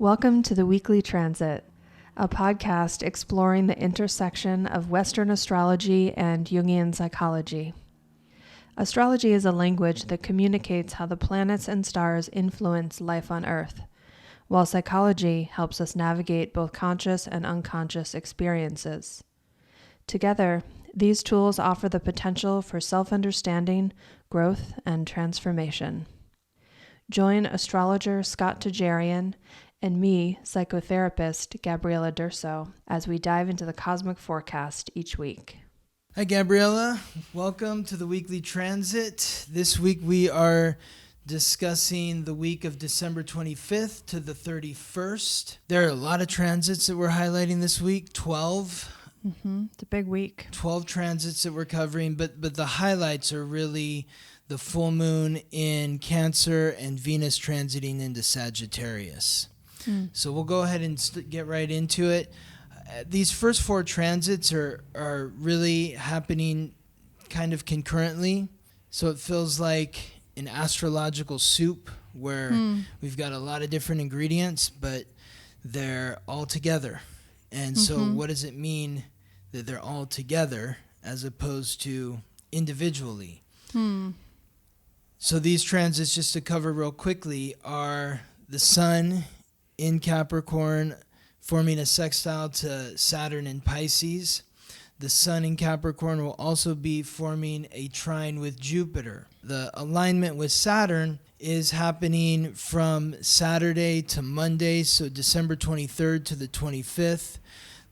Welcome to the Weekly Transit, a podcast exploring the intersection of Western astrology and Jungian psychology. Astrology is a language that communicates how the planets and stars influence life on Earth, while psychology helps us navigate both conscious and unconscious experiences. Together, these tools offer the potential for self-understanding, growth, and transformation. Join astrologer Scott Tajarian and me, psychotherapist Gabriella as we dive into the cosmic forecast each week. Hi, Gabriella. Welcome to the Weekly Transit. This week we are discussing the week of December 25th to the 31st. There are a lot of transits that we're highlighting this week, 12. It's a big week. 12 transits that we're covering, but the highlights are really the full moon in Cancer and Venus transiting into Sagittarius. So we'll go ahead and get right into it. These first four transits are really happening kind of concurrently. So it feels like an astrological soup where we've got a lot of different ingredients, but they're all together. And so what does it mean that they're all together as opposed to individually? So these transits, just to cover real quickly, are the Sun in Capricorn forming a sextile to Saturn in Pisces. The Sun in Capricorn will also be forming a trine with Jupiter. The alignment with Saturn is happening from Saturday to Monday, so December 23rd to the 25th.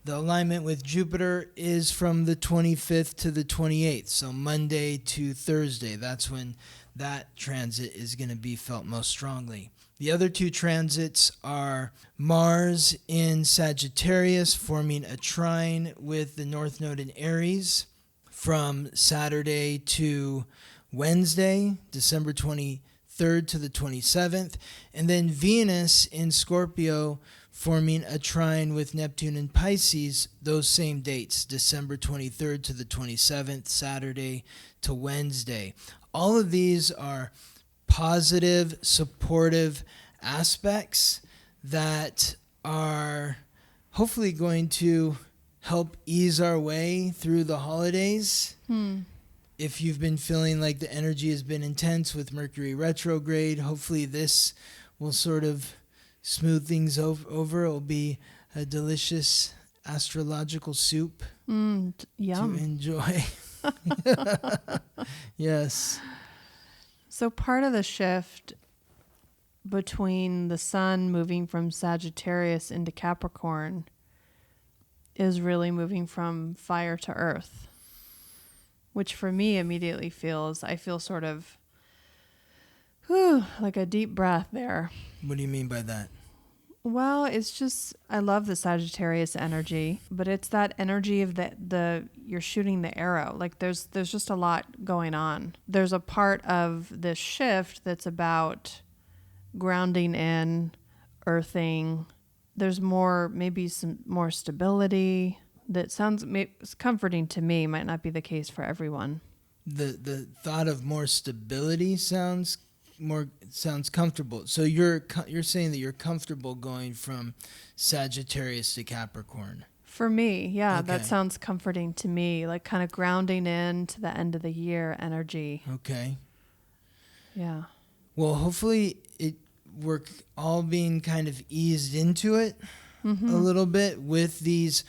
The alignment with Jupiter is from the 25th to the 28th, so Monday to Thursday. That's when that transit is going to be felt most strongly. The other two transits are Mars in Sagittarius forming a trine with the North Node in Aries from Saturday to Wednesday, December 23rd to the 27th. And then Venus in Scorpio forming a trine with Neptune in Pisces, those same dates, December 23rd to the 27th, Saturday to Wednesday. All of these are positive, supportive aspects that are hopefully going to help ease our way through the holidays. If you've been feeling like the energy has been intense with Mercury Retrograde, hopefully this will sort of smooth things over. It'll be a delicious astrological soup Yum. to enjoy. Yes. So part of the shift between the Sun moving from Sagittarius into Capricorn is really moving from fire to earth, which for me immediately I feel sort of like a deep breath there. What do you mean by that? Well, it's just, I love the Sagittarius energy, but it's that energy of the you're shooting the arrow. Like there's just a lot going on. There's a part of this shift that's about grounding in, earthing. There's maybe some more stability. That sounds it's comforting to me. Might not be the case for everyone. The thought of more stability sounds comfortable. So you're saying that you're comfortable going from Sagittarius to Capricorn. For me, yeah, Okay. That sounds comforting to me, like kind of grounding in to the end of the year energy. Okay. Yeah. Well, hopefully we're all being kind of eased into it a little bit with these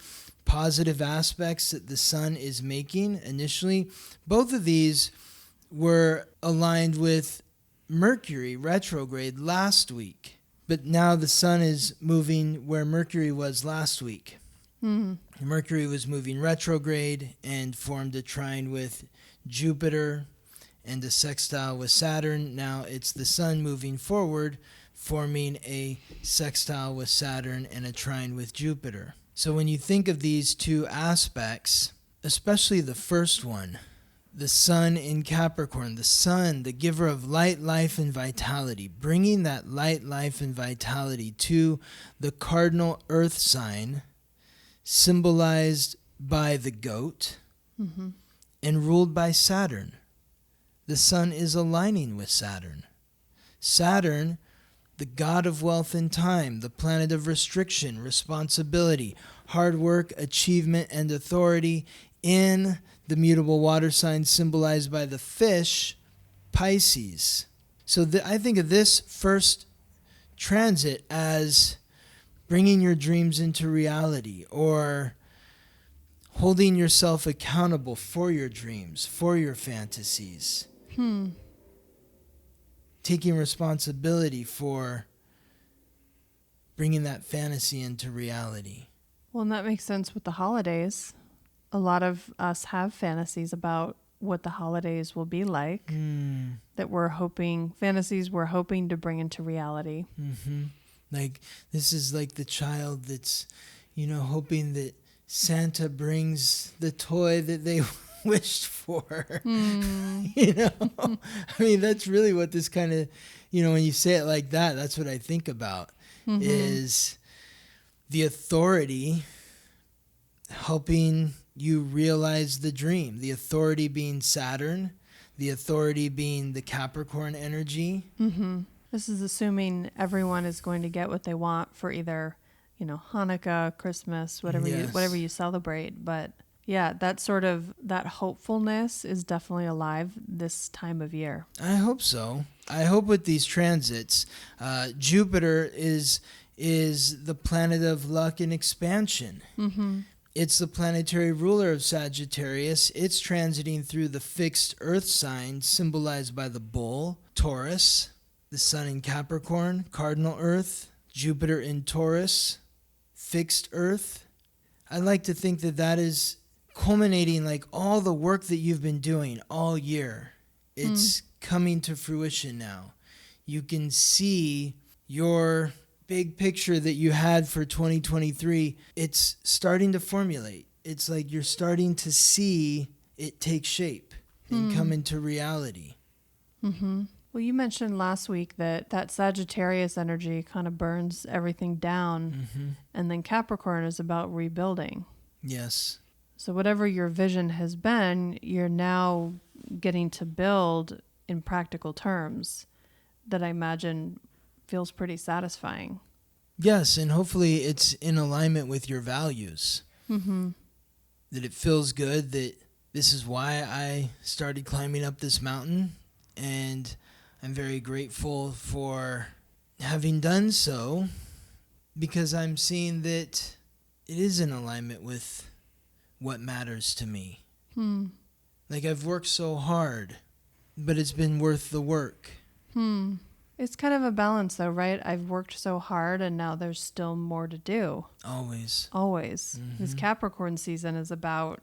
positive aspects that the Sun is making initially. Both of these were aligned with Mercury retrograde last week, but now the Sun is moving where Mercury was last week. Mercury was moving retrograde and formed a trine with Jupiter and a sextile with Saturn. Now it's the Sun moving forward, forming a sextile with Saturn and a trine with Jupiter. So when you think of these two aspects, especially the first one, the Sun in Capricorn, the Sun, the giver of light, life, and vitality, bringing that light, life, and vitality to the cardinal earth sign, symbolized by the goat, and ruled by Saturn. The Sun is aligning with Saturn. Saturn, the god of wealth and time, the planet of restriction, responsibility, hard work, achievement, and authority in the mutable water sign symbolized by the fish, Pisces. So I think of this first transit as bringing your dreams into reality, or holding yourself accountable for your dreams, for your fantasies. Taking responsibility for bringing that fantasy into reality. Well, and that makes sense with the holidays. A lot of us have fantasies about what the holidays will be like, that fantasies we're hoping to bring into reality. Like, this is like the child that's, hoping that Santa brings the toy that they wished for. I mean, that's really what this kind of, when you say it like that, that's what I think about, is the authority helping you realize the dream. The authority being Saturn, the authority being the Capricorn energy. This is assuming everyone is going to get what they want for either, Hanukkah, Christmas, whatever you celebrate. But yeah, that hopefulness is definitely alive this time of year. I hope so. I hope with these transits, Jupiter is the planet of luck and expansion. It's the planetary ruler of Sagittarius. It's transiting through the fixed earth sign symbolized by the bull, Taurus, the sun in Capricorn, cardinal earth, Jupiter in Taurus, fixed earth. I like to think that is culminating, like all the work that you've been doing all year. It's coming to fruition now. You can see your big picture that you had for 2023. It's starting to formulate. It's like you're starting to see it take shape and come into reality. Well, you mentioned last week that Sagittarius energy kind of burns everything down, and then Capricorn is about rebuilding. Yes. So whatever your vision has been, you're now getting to build in practical terms that I imagine feels pretty satisfying. Yes, and hopefully it's in alignment with your values. That it feels good, that this is why I started climbing up this mountain, and I'm very grateful for having done so, because I'm seeing that it is in alignment with what matters to me. Like, I've worked so hard, but it's been worth the work. It's kind of a balance though, right? I've worked so hard and now there's still more to do. Always. This Capricorn season is about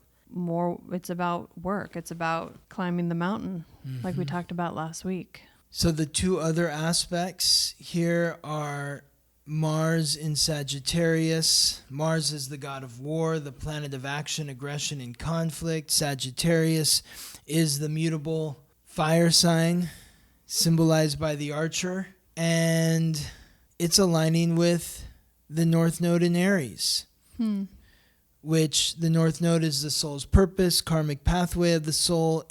it's about work. It's about climbing the mountain, like we talked about last week. So the two other aspects here are Mars in Sagittarius. Mars is the god of war, the planet of action, aggression, and conflict. Sagittarius is the mutable fire sign, symbolized by the archer, and it's aligning with the North Node in Aries, which the North Node is the soul's purpose, karmic pathway of the soul.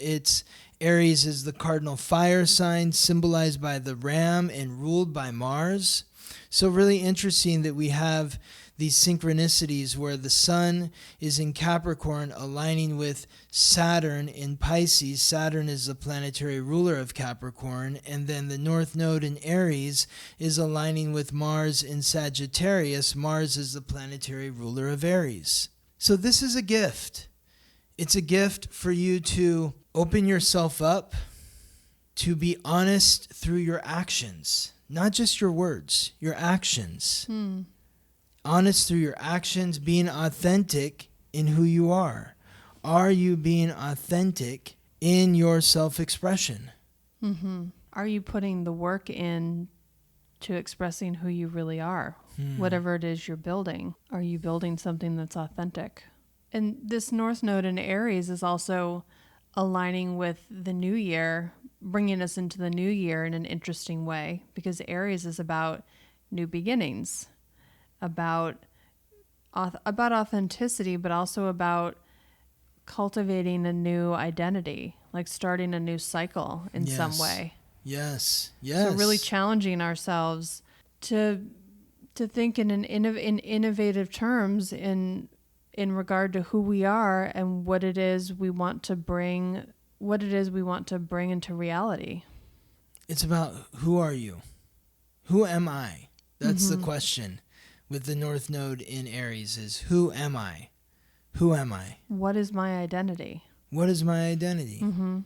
Aries is the cardinal fire sign, symbolized by the ram and ruled by Mars. So really interesting that we have these synchronicities where the sun is in Capricorn aligning with Saturn in Pisces. Saturn is the planetary ruler of Capricorn. And then the North Node in Aries is aligning with Mars in Sagittarius. Mars is the planetary ruler of Aries. So this is a gift. It's a gift for you to open yourself up, to be honest through your actions, not just your words, your actions. Honest through your actions, being authentic in who you are. Are you being authentic in your self-expression? Are you putting the work in to expressing who you really are? Whatever it is you're building, are you building something that's authentic? And this North Node in Aries is also aligning with the new year, bringing us into the new year in an interesting way, because Aries is about new beginnings, about authenticity, but also about cultivating a new identity, like starting a new cycle in some way. Yes. So really challenging ourselves to think in innovative terms in regard to who we are and what it is we want to bring into reality. It's about who are you? Who am I? That's the question with the North Node in Aries is who am I? Who am I? What is my identity? What is my identity? Mm-hmm.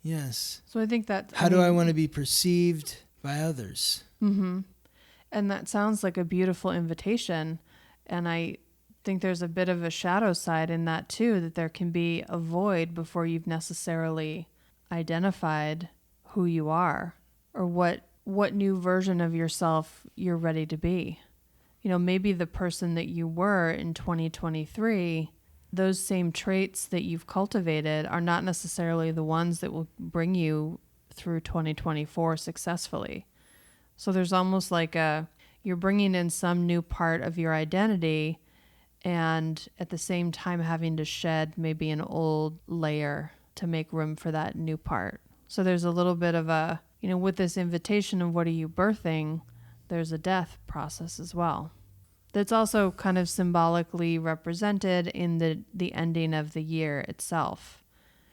Yes. So I think that... How do I want to be perceived by others? Mm-hmm. And that sounds like a beautiful invitation. And I think there's a bit of a shadow side in that too, that there can be a void before you've necessarily identified who you are or what new version of yourself you're ready to be. You know, maybe the person that you were in 2023, those same traits that you've cultivated are not necessarily the ones that will bring you through 2024 successfully. So there's almost like you're bringing in some new part of your identity and at the same time having to shed maybe an old layer to make room for that new part. So there's a little bit of a, with this invitation of what are you birthing, there's a death process as well. That's also kind of symbolically represented in the ending of the year itself.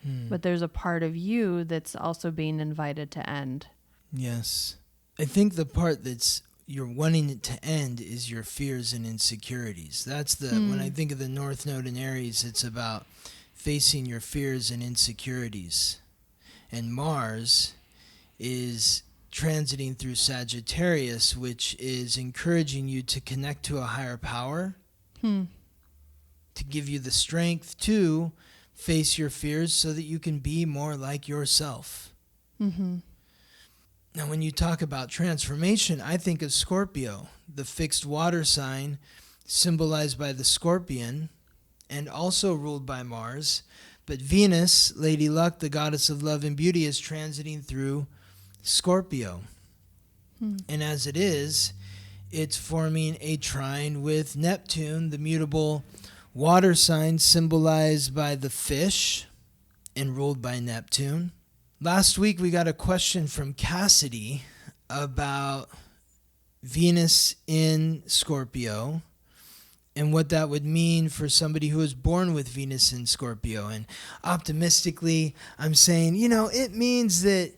But there's a part of you that's also being invited to end. Yes. I think the part that's you're wanting it to end is your fears and insecurities. That's when I think of the North Node in Aries, it's about facing your fears and insecurities. And Mars is transiting through Sagittarius, which is encouraging you to connect to a higher power, to give you the strength to face your fears so that you can be more like yourself. Mm-hmm. Now, when you talk about transformation, I think of Scorpio, the fixed water sign symbolized by the scorpion and also ruled by Mars. But Venus, Lady Luck, the goddess of love and beauty, is transiting through Scorpio. And as it is, it's forming a trine with Neptune, the mutable water sign symbolized by the fish and ruled by Neptune. Last week we got a question from Cassidy about Venus in Scorpio and what that would mean for somebody who was born with Venus in Scorpio. And optimistically, I'm saying, it means that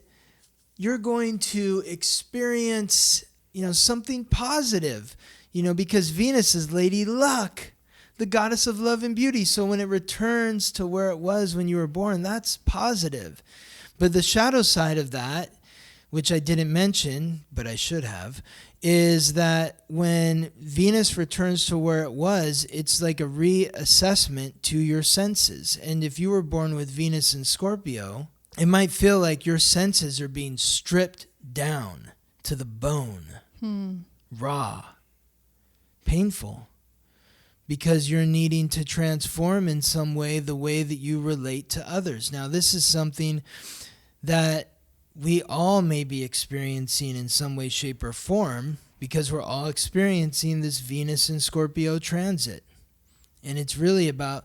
you're going to experience, something positive, because Venus is Lady Luck, the goddess of love and beauty. So when it returns to where it was when you were born, that's positive. But the shadow side of that, which I didn't mention, but I should have, is that when Venus returns to where it was, it's like a reassessment to your senses. And if you were born with Venus in Scorpio, it might feel like your senses are being stripped down to the bone, raw, painful, because you're needing to transform in some way the way that you relate to others. Now, this is something that we all may be experiencing in some way, shape, or form because we're all experiencing this Venus and Scorpio transit. And it's really about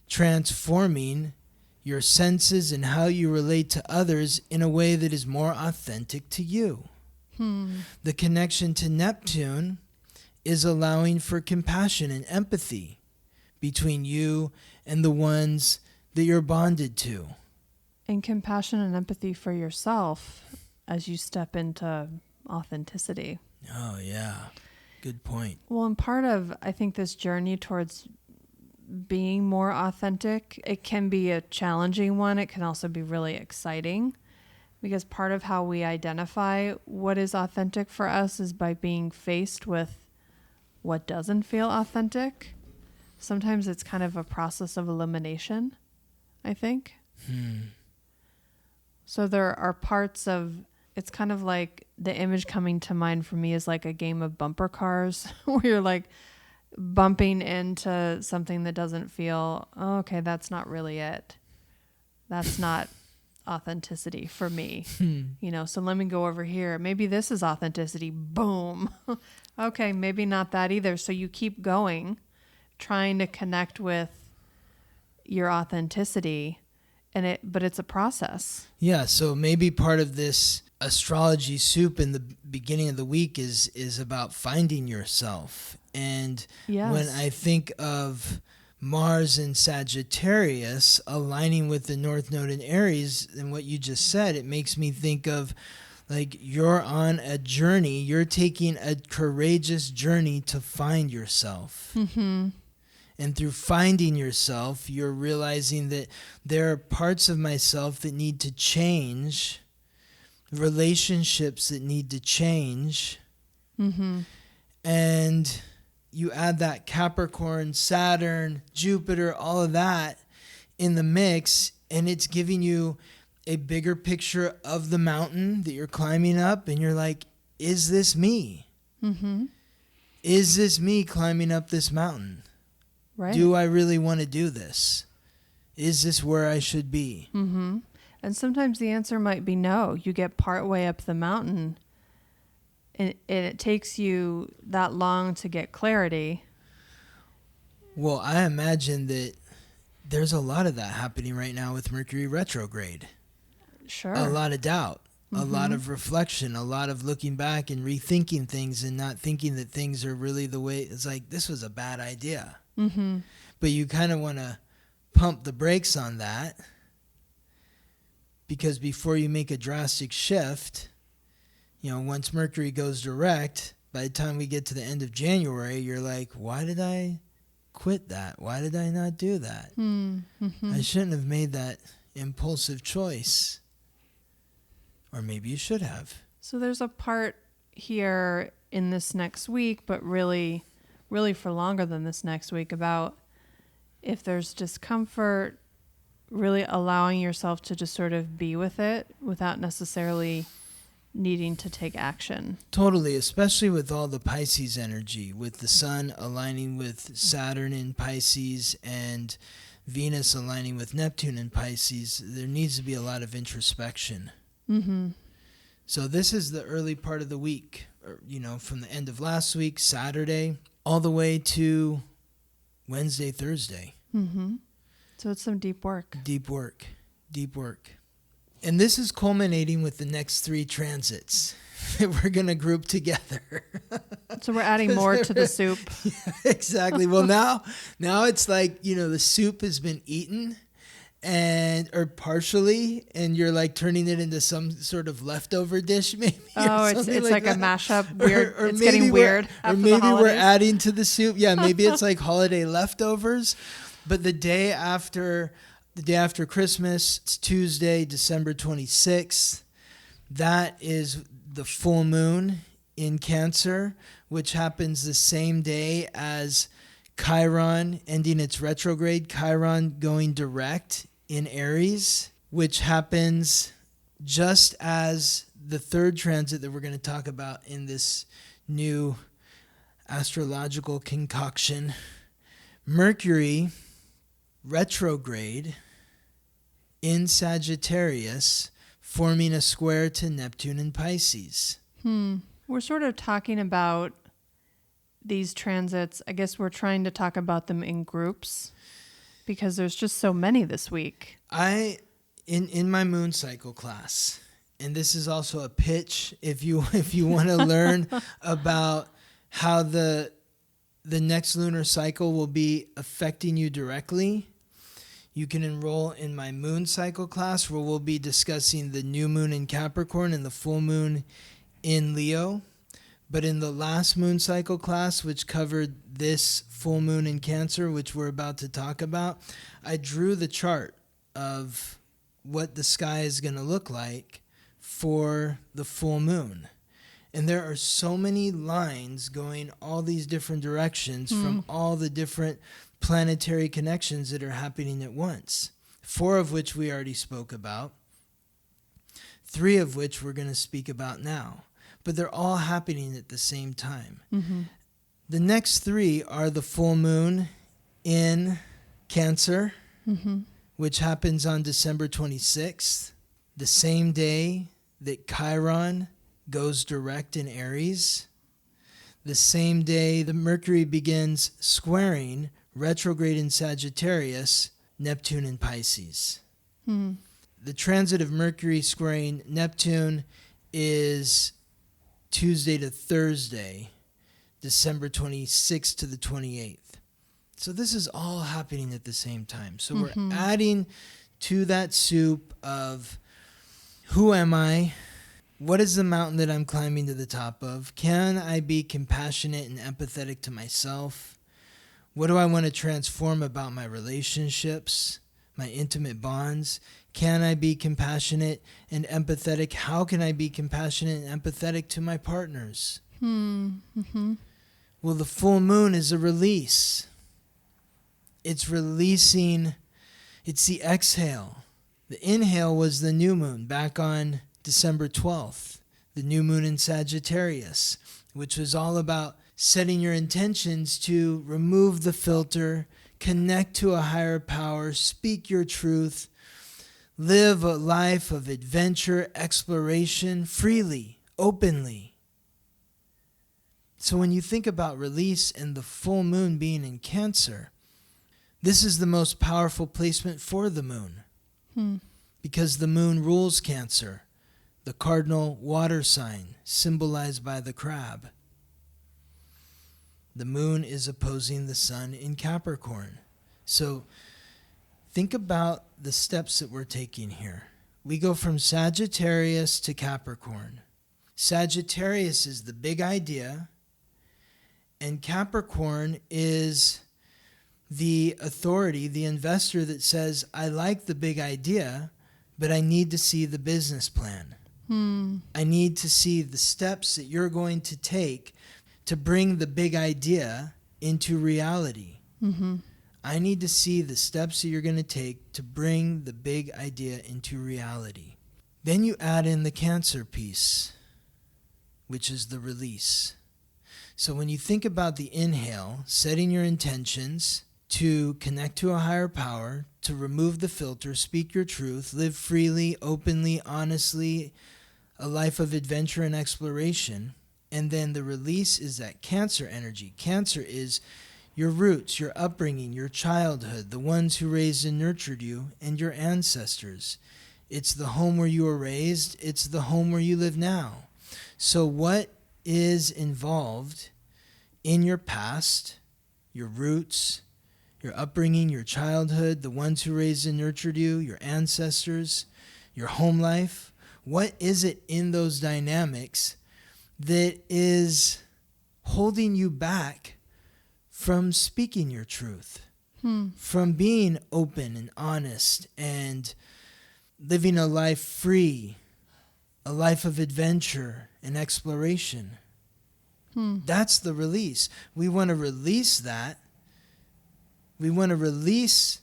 transforming your senses and how you relate to others in a way that is more authentic to you. The connection to Neptune is allowing for compassion and empathy between you and the ones that you're bonded to. And compassion and empathy for yourself as you step into authenticity. Oh, yeah. Good point. Well, and part of, I think, this journey towards being more authentic, it can be a challenging one. It can also be really exciting because part of how we identify what is authentic for us is by being faced with what doesn't feel authentic. Sometimes it's kind of a process of elimination, I think. So there are parts of, it's kind of like the image coming to mind for me is like a game of bumper cars where you're like bumping into something that doesn't feel, oh, okay, that's not really it. That's not authenticity for me. So let me go over here. Maybe this is authenticity. Boom. Okay, maybe not that either. So you keep going, trying to connect with your authenticity. But it's a process. Yeah, so maybe part of this astrology soup in the beginning of the week is about finding yourself. And Yes. when I think of Mars and Sagittarius aligning with the North Node in Aries and what you just said, it makes me think of like you're on a journey. You're taking a courageous journey to find yourself. Mm-hmm. And through finding yourself, you're realizing that there are parts of myself that need to change, relationships that need to change. Mm-hmm. And you add that Capricorn, Saturn, Jupiter, all of that in the mix, and it's giving you a bigger picture of the mountain that you're climbing up, and you're like, is this me? Mm-hmm. Is this me climbing up this mountain? Right. Do I really want to do this? Is this where I should be? Mm-hmm. And sometimes the answer might be no. You get part way up the mountain, and it takes you that long to get clarity. Well, I imagine that there's a lot of that happening right now with Mercury retrograde. Sure. A lot of doubt, a Mm-hmm. lot of reflection, a lot of looking back and rethinking things and not thinking that things are really the way. It's like, this was a bad idea. Mm-hmm. But you kind of want to pump the brakes on that, because before you make a drastic shift, once Mercury goes direct, by the time we get to the end of January, you're like, why did I quit that? Why did I not do that? Mm-hmm. I shouldn't have made that impulsive choice. Or maybe you should have. So there's a part here in this next week, but really for longer than this next week, about if there's discomfort, really allowing yourself to just sort of be with it without necessarily needing to take action. Totally, especially with all the Pisces energy, with the Sun aligning with Saturn in Pisces and Venus aligning with Neptune in Pisces. There needs to be a lot of introspection. Mm-hmm. So this is the early part of the week, from the end of last week, Saturday, all the way to Wednesday, Thursday. Mm-hmm. So it's some deep work. Deep work. And this is culminating with the next 3 transits that we're going to group together. So we're adding more to the soup. Yeah, exactly. Well, now it's like, the soup has been eaten or partially, and you're like turning it into some sort of leftover dish, maybe. Oh, it's like a mashup. Weird. Or it's getting weird. Or after the maybe we're holidays. adding to the soup. Yeah, maybe it's like holiday leftovers. But the day after Christmas, it's Tuesday, December 26th. That is the full moon in Cancer, which happens the same day as Chiron ending its retrograde, Chiron going direct in Aries, which happens just as the third transit that we're going to talk about in this new astrological concoction. Mercury retrograde in Sagittarius, forming a square to Neptune in Pisces. We're sort of talking about these transits. I guess we're trying to talk about them in groups because there's just so many this week. In my moon cycle class, and this is also a pitch if you want to learn about how the next lunar cycle will be affecting you directly, you can enroll in my moon cycle class, where we'll be discussing the new moon in Capricorn and the full moon in Leo. But in the last moon cycle class, which covered this full moon in Cancer, which we're about to talk about, I drew the chart of what the sky is going to look like for the full moon. And there are so many lines going all these different directions from all the different planetary connections that are happening at once. 4 of which we already spoke about. 3 of which we're going to speak about now. But they're all happening at the same time. Mm-hmm. The next 3 are the full moon in Cancer, which happens on December 26th, the same day that Chiron goes direct in Aries, the same day the Mercury begins squaring retrograde in Sagittarius, Neptune in Pisces. The transit of Mercury squaring Neptune is Tuesday to Thursday, December 26th to the 28th. So this is all happening at the same time. So we're adding to that soup of who am I? What is the mountain that I'm climbing to the top of? Can I be compassionate and empathetic to myself? What do I want to transform about my relationships, my intimate bonds? Can I be compassionate and empathetic? How can I be compassionate and empathetic to my partners? Mm-hmm. Well, the full moon is a release. It's releasing, it's the exhale. The inhale was the new moon back on December 12th, the new moon in Sagittarius, which was all about setting your intentions to remove the filter, connect to a higher power, speak your truth, live a life of adventure, exploration, freely, openly. So when you think about release and the full moon being in Cancer, this is the most powerful placement for the moon because the moon rules Cancer, the cardinal water sign symbolized by the crab. The moon is opposing the sun in Capricorn. So think about the steps that we're taking here. We go from Sagittarius to Capricorn. Sagittarius is the big idea, and Capricorn is the authority, the investor that says, I like the big idea, but I need to see the business plan. I need to see the steps that you're going to take to bring the big idea into reality. I need to see the steps that you're going to take to bring the big idea into reality. Then you add in the Cancer piece, which is the release. So when you think about the inhale, setting your intentions to connect to a higher power, to remove the filter, speak your truth, live freely, openly, honestly, a life of adventure and exploration. And then the release is that Cancer energy. Cancer is your roots, your upbringing, your childhood, the ones who raised and nurtured you, and your ancestors. It's the home where you were raised. It's the home where you live now. So what is involved in your past, your roots, your upbringing, your childhood, the ones who raised and nurtured you, your ancestors, your home life? What is it in those dynamics that is holding you back from speaking your truth, from being open and honest and living a life free, a life of adventure and exploration? That's the release. We want to release that. We want to release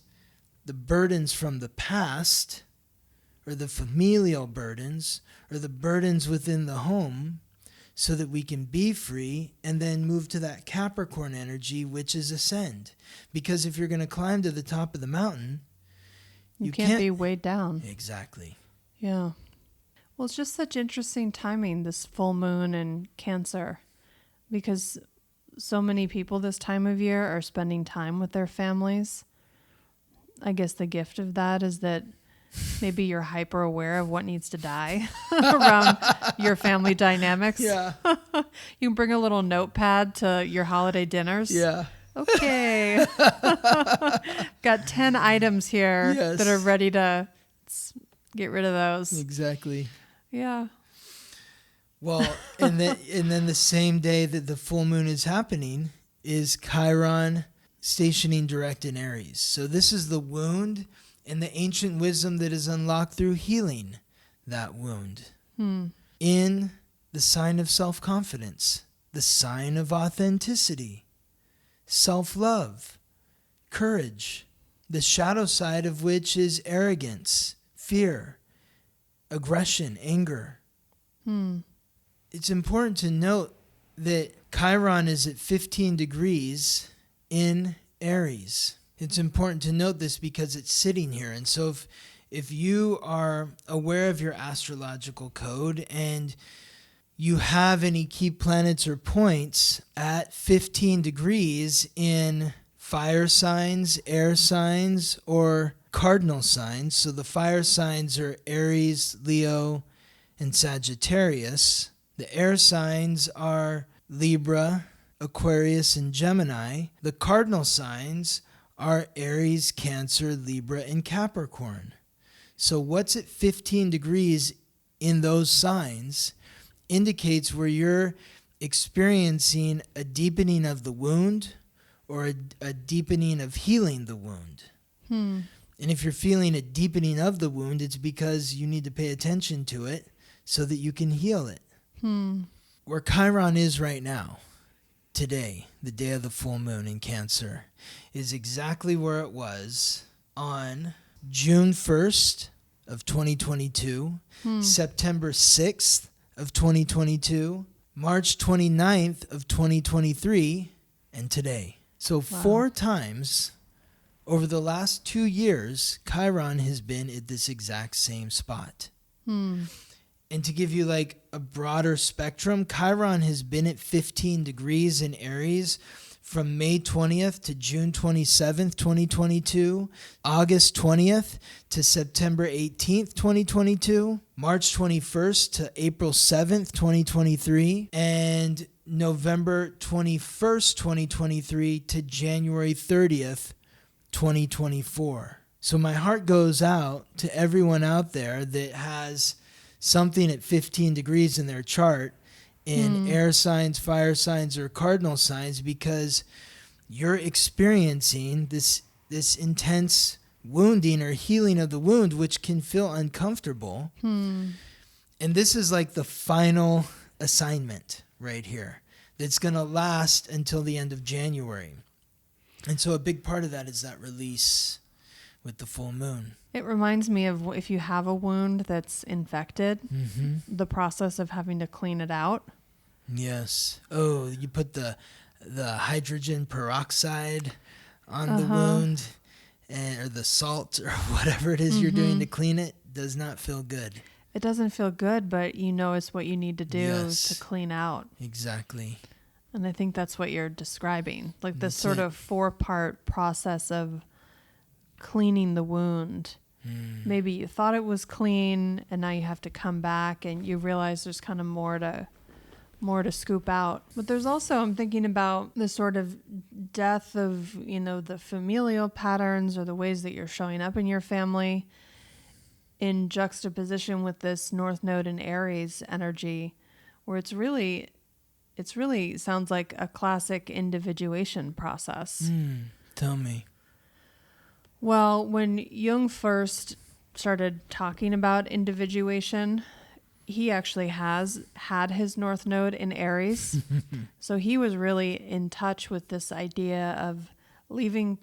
the burdens from the past, or the familial burdens, or the burdens within the home, so that we can be free and then move to that Capricorn energy, which is ascend. Because if you're going to climb to the top of the mountain, you can't be weighed down. Exactly. Yeah. Well, it's just such interesting timing, this full moon in Cancer, because so many people this time of year are spending time with their families. I guess the gift of that is that maybe you're hyper aware of what needs to die around your family dynamics. Yeah. You can bring a little notepad to your holiday dinners. Yeah. Okay. Got 10 items here that are ready to get rid of those. Exactly. Yeah. Well, and then the same day that the full moon is happening is Chiron stationing direct in Aries. So this is the wound and the ancient wisdom that is unlocked through healing that wound. In the sign of self-confidence, the sign of authenticity, self-love, courage, the shadow side of which is arrogance, fear, aggression, anger. It's important to note that Chiron is at 15 degrees in Aries. It's important to note this because it's sitting here. And so if you are aware of your astrological code and you have any key planets or points at 15 degrees in fire signs, air signs, or cardinal signs, so the fire signs are Aries, Leo, and Sagittarius. The air signs are Libra, Aquarius, and Gemini. The cardinal signs are Aries, Cancer, Libra, and Capricorn. So what's at 15 degrees in those signs indicates where you're experiencing a deepening of the wound or a deepening of healing the wound. And if you're feeling a deepening of the wound, it's because you need to pay attention to it so that you can heal it. Where Chiron is right now, today, the day of the full moon in Cancer, is exactly where it was on June 1st of 2022, September 6th of 2022, March 29th of 2023, and today. So 4 times over the last 2 years, Chiron has been at this exact same spot. And to give you like a broader spectrum, Chiron has been at 15 degrees in Aries from May 20th to June 27th, 2022, August 20th to September 18th, 2022, March 21st to April 7th, 2023, and November 21st, 2023 to January 30th, 2024. So my heart goes out to everyone out there that has something at 15 degrees in their chart in air signs, fire signs, or cardinal signs, because you're experiencing this intense wounding or healing of the wound, which can feel uncomfortable. And this is like the final assignment right here that's going to last until the end of January. And so a big part of that is that release with the full moon. It reminds me of if you have a wound that's infected, the process of having to clean it out. Yes. Oh, you put the hydrogen peroxide on the wound, or the salt or whatever it is you're doing to clean it. Does not feel good. It doesn't feel good, but you know it's what you need to do to clean out. Exactly. And I think that's what you're describing. Like this sort of 4-part process of cleaning the wound. Maybe you thought it was clean and now you have to come back and you realize there's kind of more to scoop out. But there's also, I'm thinking about the sort of death of, the familial patterns or the ways that you're showing up in your family in juxtaposition with this North Node in Aries energy, where it's really sounds like a classic individuation process. Tell me. Well, when Jung first started talking about individuation, he actually has had his North Node in Aries. So he was really in touch with this idea of leaving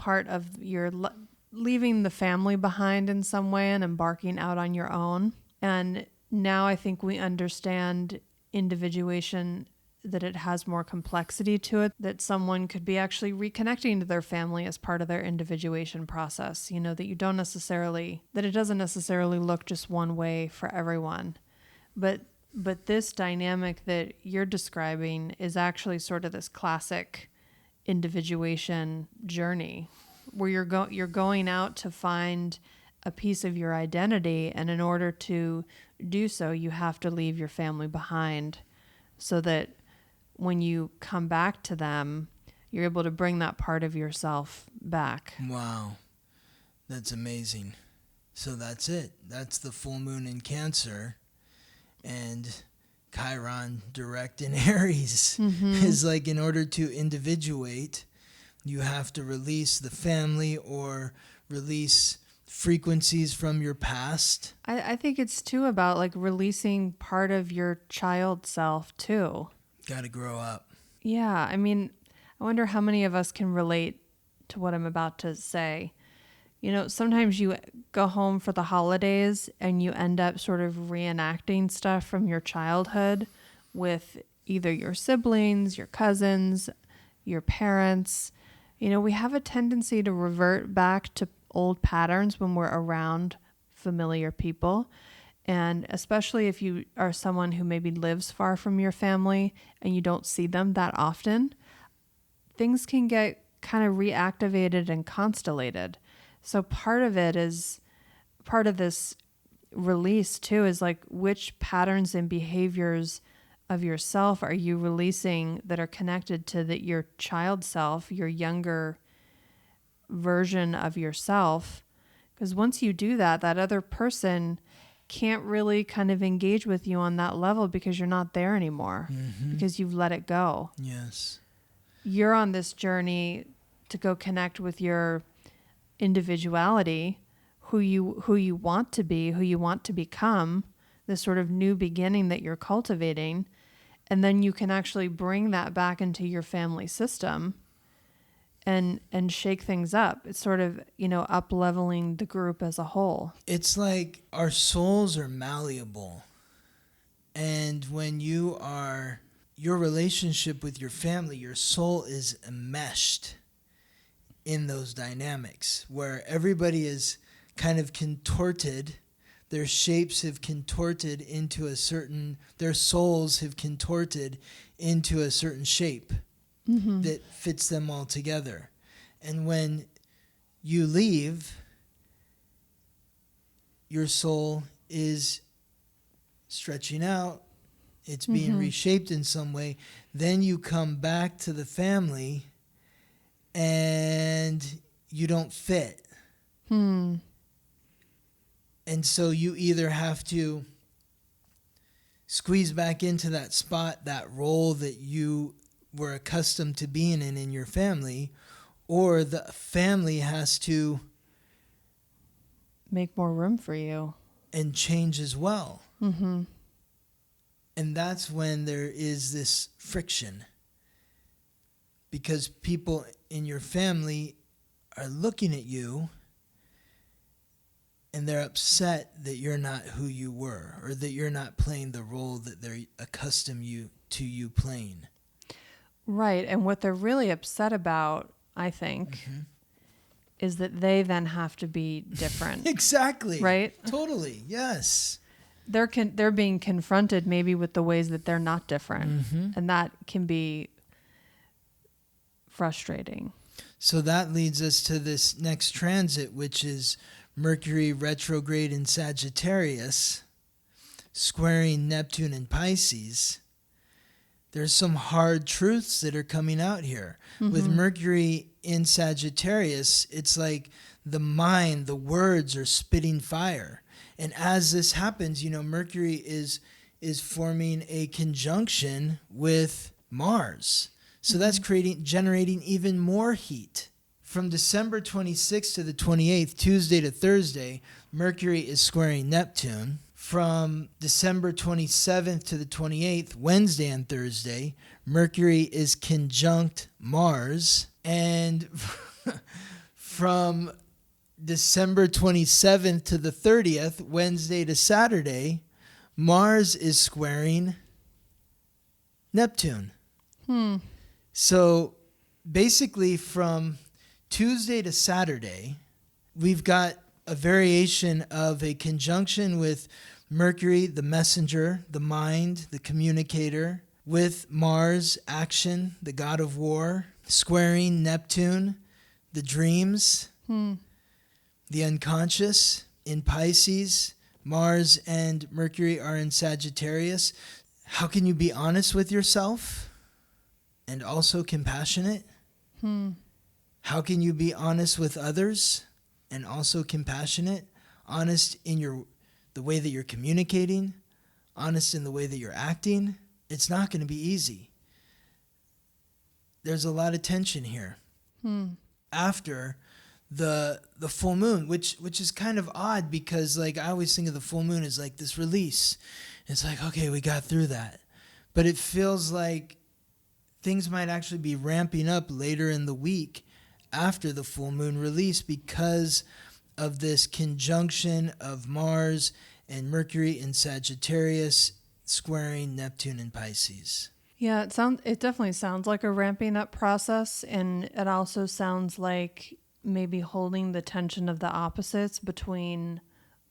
the family behind in some way and embarking out on your own. And now I think we understand individuation, that it has more complexity to it, that someone could be actually reconnecting to their family as part of their individuation process, that that it doesn't necessarily look just one way for everyone. But this dynamic that you're describing is actually sort of this classic individuation journey where you're going out to find a piece of your identity, and in order to do so, you have to leave your family behind so that when you come back to them, you're able to bring that part of yourself back. Wow. That's amazing. So that's it. That's the full moon in Cancer. And Chiron direct in Aries is like, in order to individuate, you have to release the family or release frequencies from your past. I think it's too about like releasing part of your child self too. Got to grow up. Yeah. I mean, I wonder how many of us can relate to what I'm about to say. Sometimes you go home for the holidays and you end up sort of reenacting stuff from your childhood with either your siblings, your cousins, your parents. We have a tendency to revert back to old patterns when we're around familiar people. And especially if you are someone who maybe lives far from your family and you don't see them that often, things can get kind of reactivated and constellated. So part of this release too is like, which patterns and behaviors of yourself are you releasing that are connected to your child self, your younger version of yourself? Because once you do that, that other person can't really kind of engage with you on that level because you're not there anymore, because you've let it go. Yes. You're on this journey to go connect with your individuality, who you want to be, who you want to become, this sort of new beginning that you're cultivating. And then you can actually bring that back into your family system and shake things up. It's sort of, up-leveling the group as a whole. It's like our souls are malleable. And when your relationship with your family, your soul is enmeshed in those dynamics where everybody is kind of contorted. Their shapes have contorted into their souls have contorted into a certain shape that fits them all together. And when you leave, your soul is stretching out, it's being reshaped in some way. Then you come back to the family and you don't fit. And so you either have to squeeze back into that spot, that role that you were accustomed to being in your family, or the family has to make more room for you and change as well. And that's when there is this friction, because people in your family are looking at you and they're upset that you're not who you were, or that you're not playing the role that they're accustomed to you playing. Right. And what they're really upset about, I think, is that they then have to be different. Exactly. Right? Totally. Yes. They're being confronted maybe with the ways that they're not different. And that can be frustrating. So that leads us to this next transit, which is Mercury retrograde in Sagittarius, squaring Neptune in Pisces. There's some hard truths that are coming out here. With Mercury in Sagittarius, it's like the mind, the words are spitting fire. And as this happens, Mercury is forming a conjunction with Mars. So that's generating even more heat. From December 26th to the 28th, Tuesday to Thursday, Mercury is squaring Neptune. From December 27th to the 28th, Wednesday and Thursday, Mercury is conjunct Mars. And from December 27th to the 30th, Wednesday to Saturday, Mars is squaring Neptune. So basically from Tuesday to Saturday, we've got a variation of a conjunction with Mercury, the messenger, the mind, the communicator, with Mars, action, the god of war, squaring Neptune, the dreams, the unconscious. In Pisces, Mars and Mercury are in Sagittarius. How can you be honest with yourself and also compassionate? How can you be honest with others and also compassionate? Honest in the way that you're communicating, honest in the way that you're acting. It's not going to be easy. There's a lot of tension here. After the full moon, which is kind of odd, because like I always think of the full moon as like this release. It's like, okay, we got through that. But it feels like things might actually be ramping up later in the week after the full moon release, because of this conjunction of Mars and Mercury in Sagittarius squaring Neptune in Pisces. Yeah, it definitely sounds like a ramping up process, and it also sounds like maybe holding the tension of the opposites between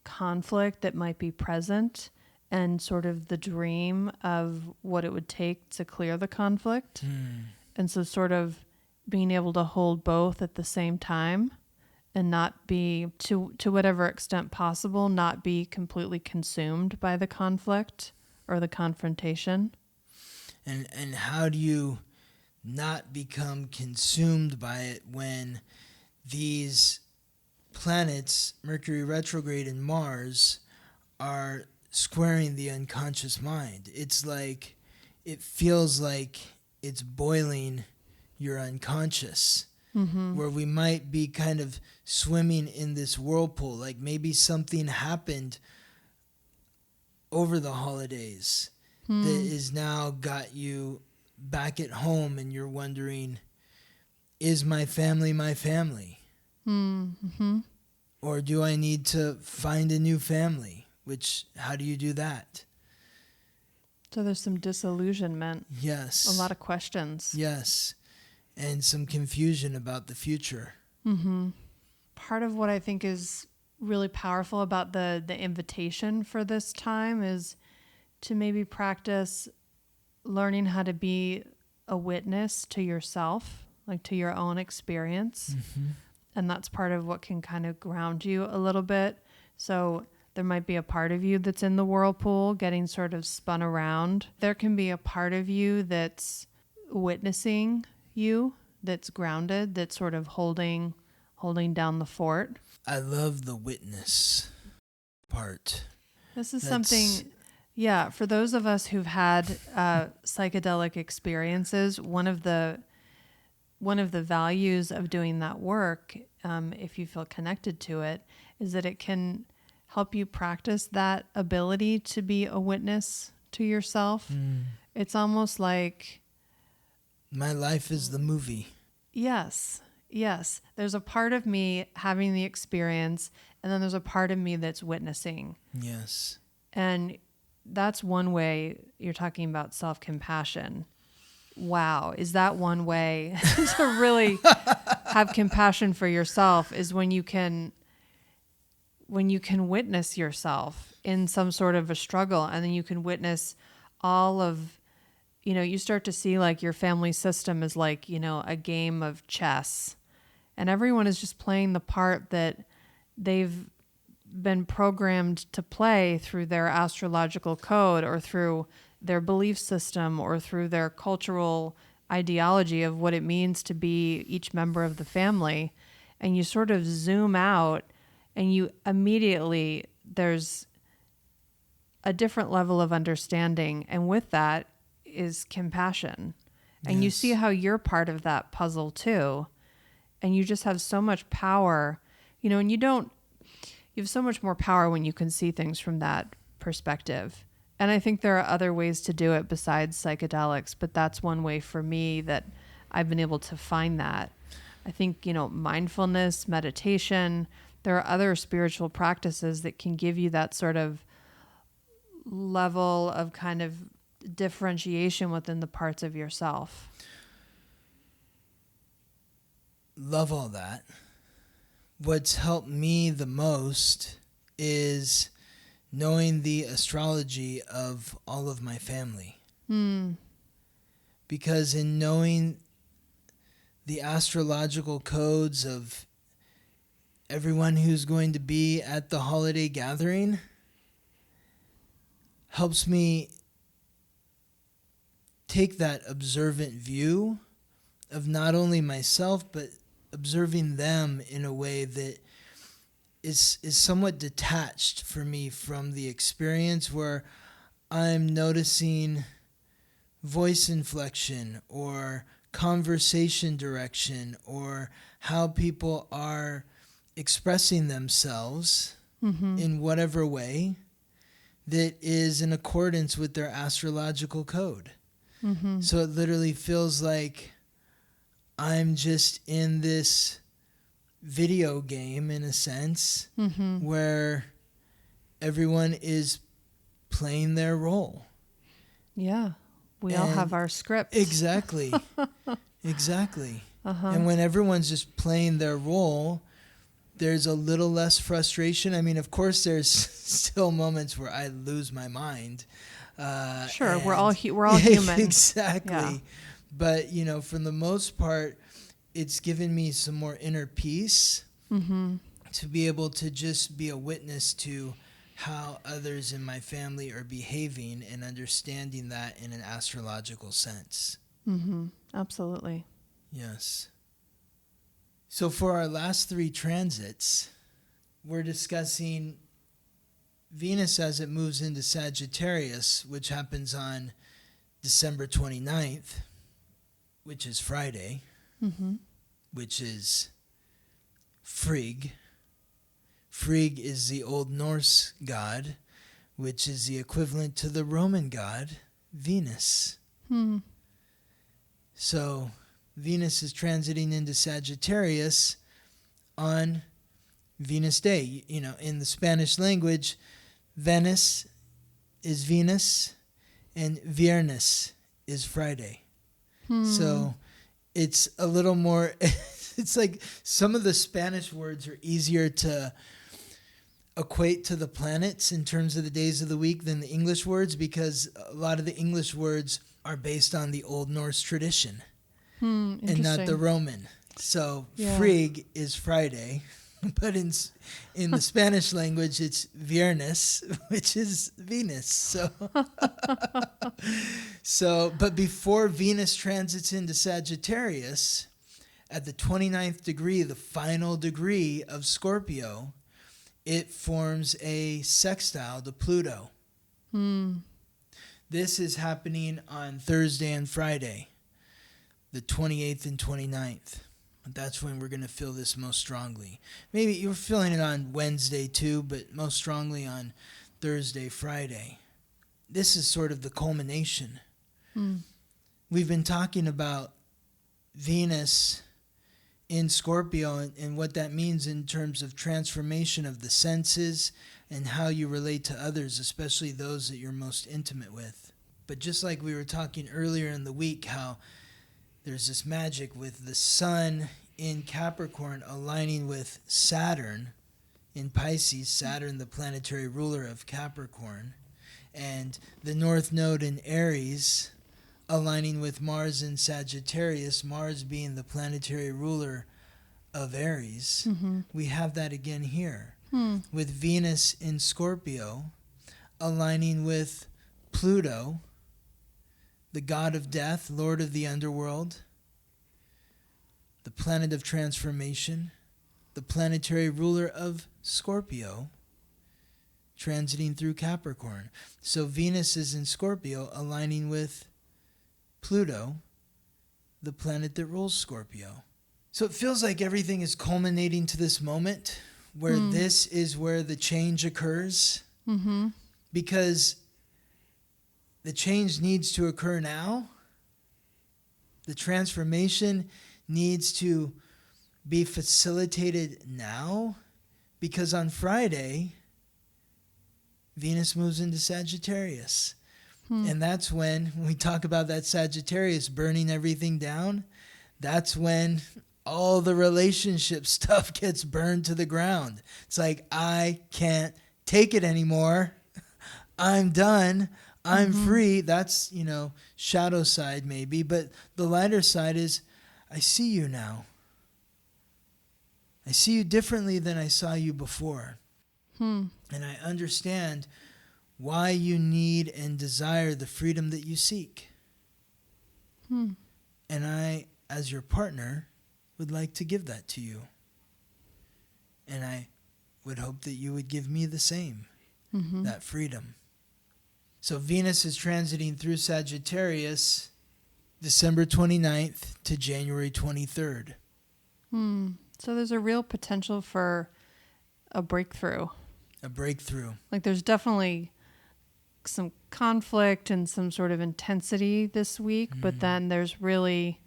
conflict that might be present and sort of the dream of what it would take to clear the conflict. And so sort of being able to hold both at the same time and not be, to whatever extent possible, not be completely consumed by the conflict or the confrontation. And how do you not become consumed by it when these planets, Mercury retrograde and Mars, are squaring the unconscious mind? It's like, it feels like it's boiling your unconscious, where we might be kind of swimming in this whirlpool. Like maybe something happened over the holidays that is now got you back at home, and you're wondering, is my family my family? Or do I need to find a new family? Which, how do you do that? So there's some disillusionment. Yes. A lot of questions. Yes. And some confusion about the future. Part of what I think is really powerful about the invitation for this time is to maybe practice learning how to be a witness to yourself, like to your own experience. And that's part of what can kind of ground you a little bit. So there might be a part of you that's in the whirlpool getting sort of spun around. There can be a part of you that's witnessing you, that's grounded, that's sort of holding down the fort. I love the witness part. This is something, yeah, for those of us who've had psychedelic experiences, one of the values of doing that work, if you feel connected to it, is that it can help you practice that ability to be a witness to yourself. It's almost like, my life is the movie. Yes. There's a part of me having the experience, and then there's a part of me that's witnessing. Yes. And that's one way. You're talking about self-compassion. Wow. Is that one way to really have compassion for yourself, is when you can witness yourself in some sort of a struggle, and then you can witness all of, you start to see like your family system is like, a game of chess, and everyone is just playing the part that they've been programmed to play through their astrological code, or through their belief system, or through their cultural ideology of what it means to be each member of the family. And you sort of zoom out, and you immediately, there's a different level of understanding. And with that is compassion. And you see how you're part of that puzzle too. And you just have so much power, and you have so much more power when you can see things from that perspective. And I think there are other ways to do it besides psychedelics, but that's one way for me that I've been able to find that. I think, mindfulness, meditation, there are other spiritual practices that can give you that sort of level of kind of differentiation within the parts of yourself. Love all that. What's helped me the most is knowing the astrology of all of my family. Because in knowing the astrological codes of everyone who's going to be at the holiday gathering helps me take that observant view of not only myself, but observing them in a way that is somewhat detached for me from the experience, where I'm noticing voice inflection or conversation direction, or how people are expressing themselves in whatever way that is in accordance with their astrological code. So it literally feels like I'm just in this video game, in a sense, where everyone is playing their role. Yeah. We all have our scripts. Exactly. And when everyone's just playing their role, there's a little less frustration. I mean, of course, there's still moments where I lose my mind. Sure, we're all human. Exactly. Yeah. But, for the most part, it's given me some more inner peace to be able to just be a witness to how others in my family are behaving and understanding that in an astrological sense. Absolutely. Yes. So for our last 3 transits, we're discussing Venus as it moves into Sagittarius, which happens on December 29th, which is Friday, which is Frigg. Frigg is the Old Norse god, which is the equivalent to the Roman god, Venus. So Venus is transiting into Sagittarius on Venus Day. You know, in the Spanish language, Venus is Venus and Viernes is Friday. So it's a little more, it's like some of the Spanish words are easier to equate to the planets in terms of the days of the week than the English words, because a lot of the English words are based on the Old Norse tradition and not the Roman. So Frigg is Friday, but in the Spanish language it's Viernes, which is Venus. So but before Venus transits into Sagittarius, at the 29th degree, the final degree of Scorpio, it forms a sextile to Pluto. This is happening on Thursday and Friday, the 28th and 29th. That's when we're going to feel this most strongly. Maybe you're feeling it on Wednesday too, but most strongly on Thursday, Friday. This is sort of the culmination. We've been talking about Venus in Scorpio and what that means in terms of transformation of the senses and how you relate to others, especially those that you're most intimate with. But just like we were talking earlier in the week, how there's this magic with the sun in Capricorn aligning with Saturn in Pisces, Saturn the planetary ruler of Capricorn, and the North Node in Aries aligning with Mars in Sagittarius, Mars being the planetary ruler of Aries. We have that again here with Venus in Scorpio aligning with Pluto, the god of death, lord of the underworld, the planet of transformation, the planetary ruler of Scorpio, transiting through Capricorn. So Venus is in Scorpio aligning with Pluto, the planet that rules Scorpio. So it feels like everything is culminating to this moment where this is where the change occurs, because the change needs to occur now. The transformation needs to be facilitated now, because on Friday, Venus moves into Sagittarius. And that's when we talk about that Sagittarius burning everything down. That's when all the relationship stuff gets burned to the ground. It's like, I can't take it anymore. I'm done. I'm free. That's, shadow side maybe. But the lighter side is, I see you now. I see you differently than I saw you before. And I understand why you need and desire the freedom that you seek. And I, as your partner, would like to give that to you. And I would hope that you would give me the same, that freedom. So Venus is transiting through Sagittarius December 29th to January 23rd. So there's a real potential for a breakthrough. A breakthrough. Like there's definitely some conflict and some sort of intensity this week, but then there's really,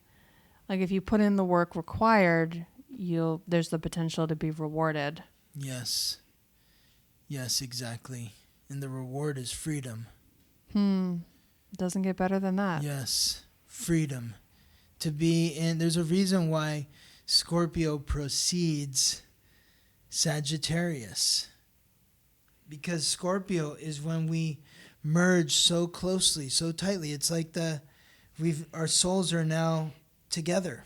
like if you put in the work required, there's the potential to be rewarded. Yes. Yes, exactly. And the reward is freedom. Doesn't get better than that. Yes. Freedom. To be in, there's a reason why Scorpio precedes Sagittarius. Because Scorpio is when we merge so closely, so tightly. It's like our souls are now together.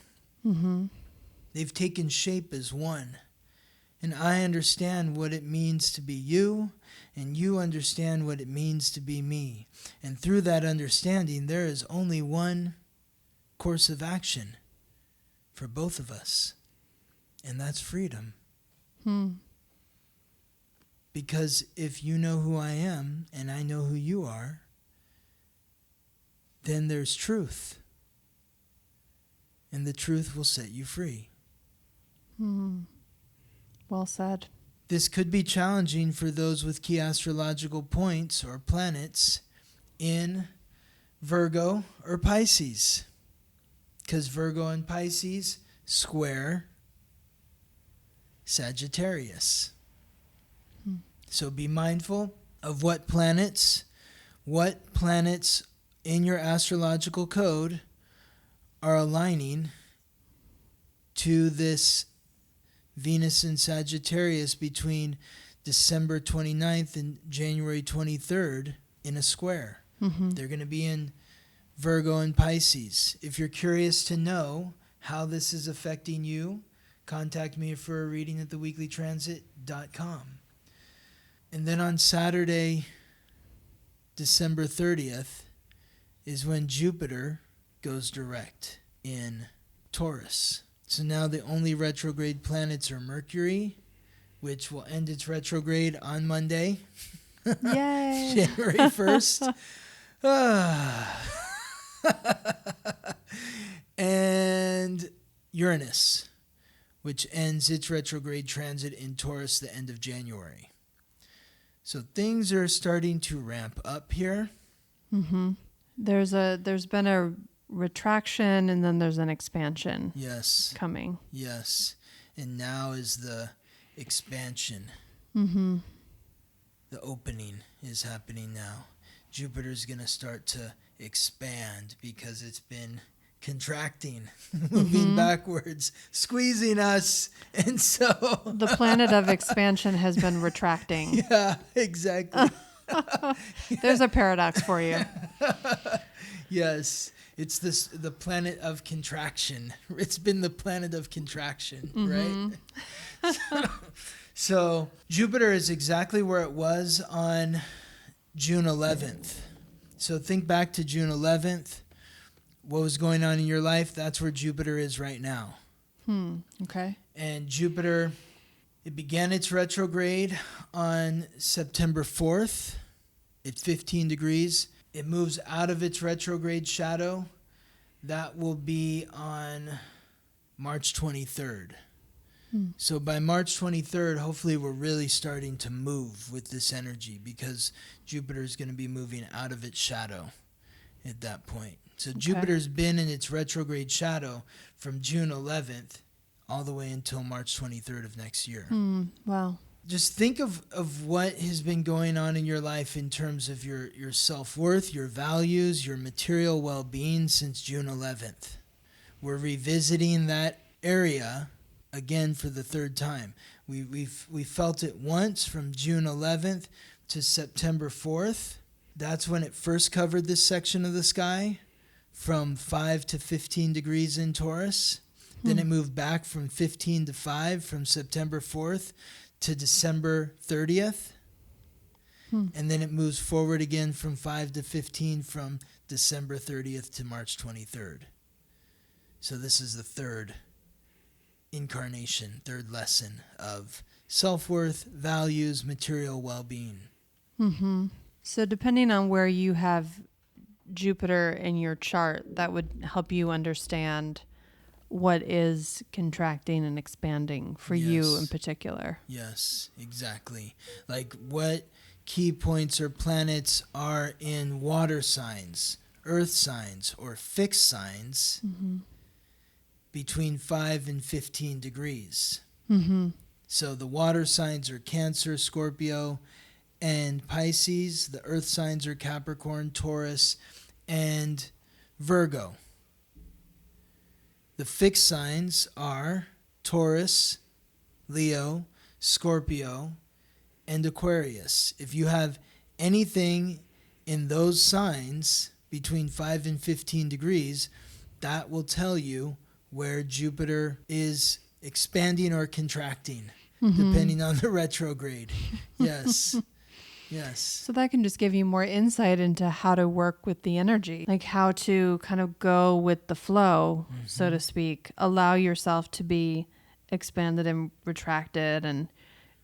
They've taken shape as one. And I understand what it means to be you, and you understand what it means to be me. And through that understanding, there is only one course of action for both of us, and that's freedom. Because if you know who I am and I know who you are, then there's truth. And the truth will set you free. Well said. This could be challenging for those with key astrological points or planets in Virgo or Pisces. Because Virgo and Pisces square Sagittarius. So be mindful of what planets in your astrological code are aligning to this Venus in Sagittarius between December 29th and January 23rd in a square. They're going to be in Virgo and Pisces. If you're curious to know how this is affecting you, contact me for a reading at theweeklytransit.com. And then on Saturday, December 30th, is when Jupiter goes direct in Taurus. So now the only retrograde planets are Mercury, which will end its retrograde on Monday, Yay! January 1st. And Uranus, which ends its retrograde transit in Taurus the end of January. So things are starting to ramp up here. There's been a retraction and then there's an expansion. Yes. Coming. Yes. And now is the expansion. The opening is happening now. Jupiter's going to start to expand because it's been contracting, moving backwards, squeezing us. And so the planet of expansion has been retracting. Yeah, exactly. There's a paradox for you. Yes, it's the planet of contraction. It's been the planet of contraction, right? So Jupiter is exactly where it was on June 11th. So think back to June 11th. What was going on in your life? That's where Jupiter is right now. Okay. And Jupiter, it began its retrograde on September 4th at 15 degrees. It moves out of its retrograde shadow. That will be on March 23rd. So by March 23rd, hopefully we're really starting to move with this energy because Jupiter is going to be moving out of its shadow at that point. So Jupiter's been in its retrograde shadow from June 11th all the way until March 23rd of next year. Wow. Just think of what has been going on in your life in terms of your self-worth, your values, your material well-being since June 11th. We're revisiting that area again for the third time. We felt it once from June 11th to September 4th. That's when it first covered this section of the sky from 5 to 15 degrees in Taurus. Then it moved back from 15 to 5 from September 4th to December 30th. And then it moves forward again from 5 to 15 from December 30th to March 23rd. So this is the third incarnation, third lesson of self-worth, values, material well-being. So depending on where you have Jupiter in your chart, that would help you understand what is contracting and expanding for you in particular. Yes, exactly. Like what key points or planets are in water signs, earth signs, or fixed signs between 5 and 15 degrees. So the water signs are Cancer, Scorpio, and Pisces. The earth signs are Capricorn, Taurus, and Virgo. The fixed signs are Taurus, Leo, Scorpio, and Aquarius. If you have anything in those signs between 5 and 15 degrees, that will tell you where Jupiter is expanding or contracting. depending on the retrograde. Yes. Yes. So that can just give you more insight into how to work with the energy, like how to kind of go with the flow, so to speak, allow yourself to be expanded and retracted, and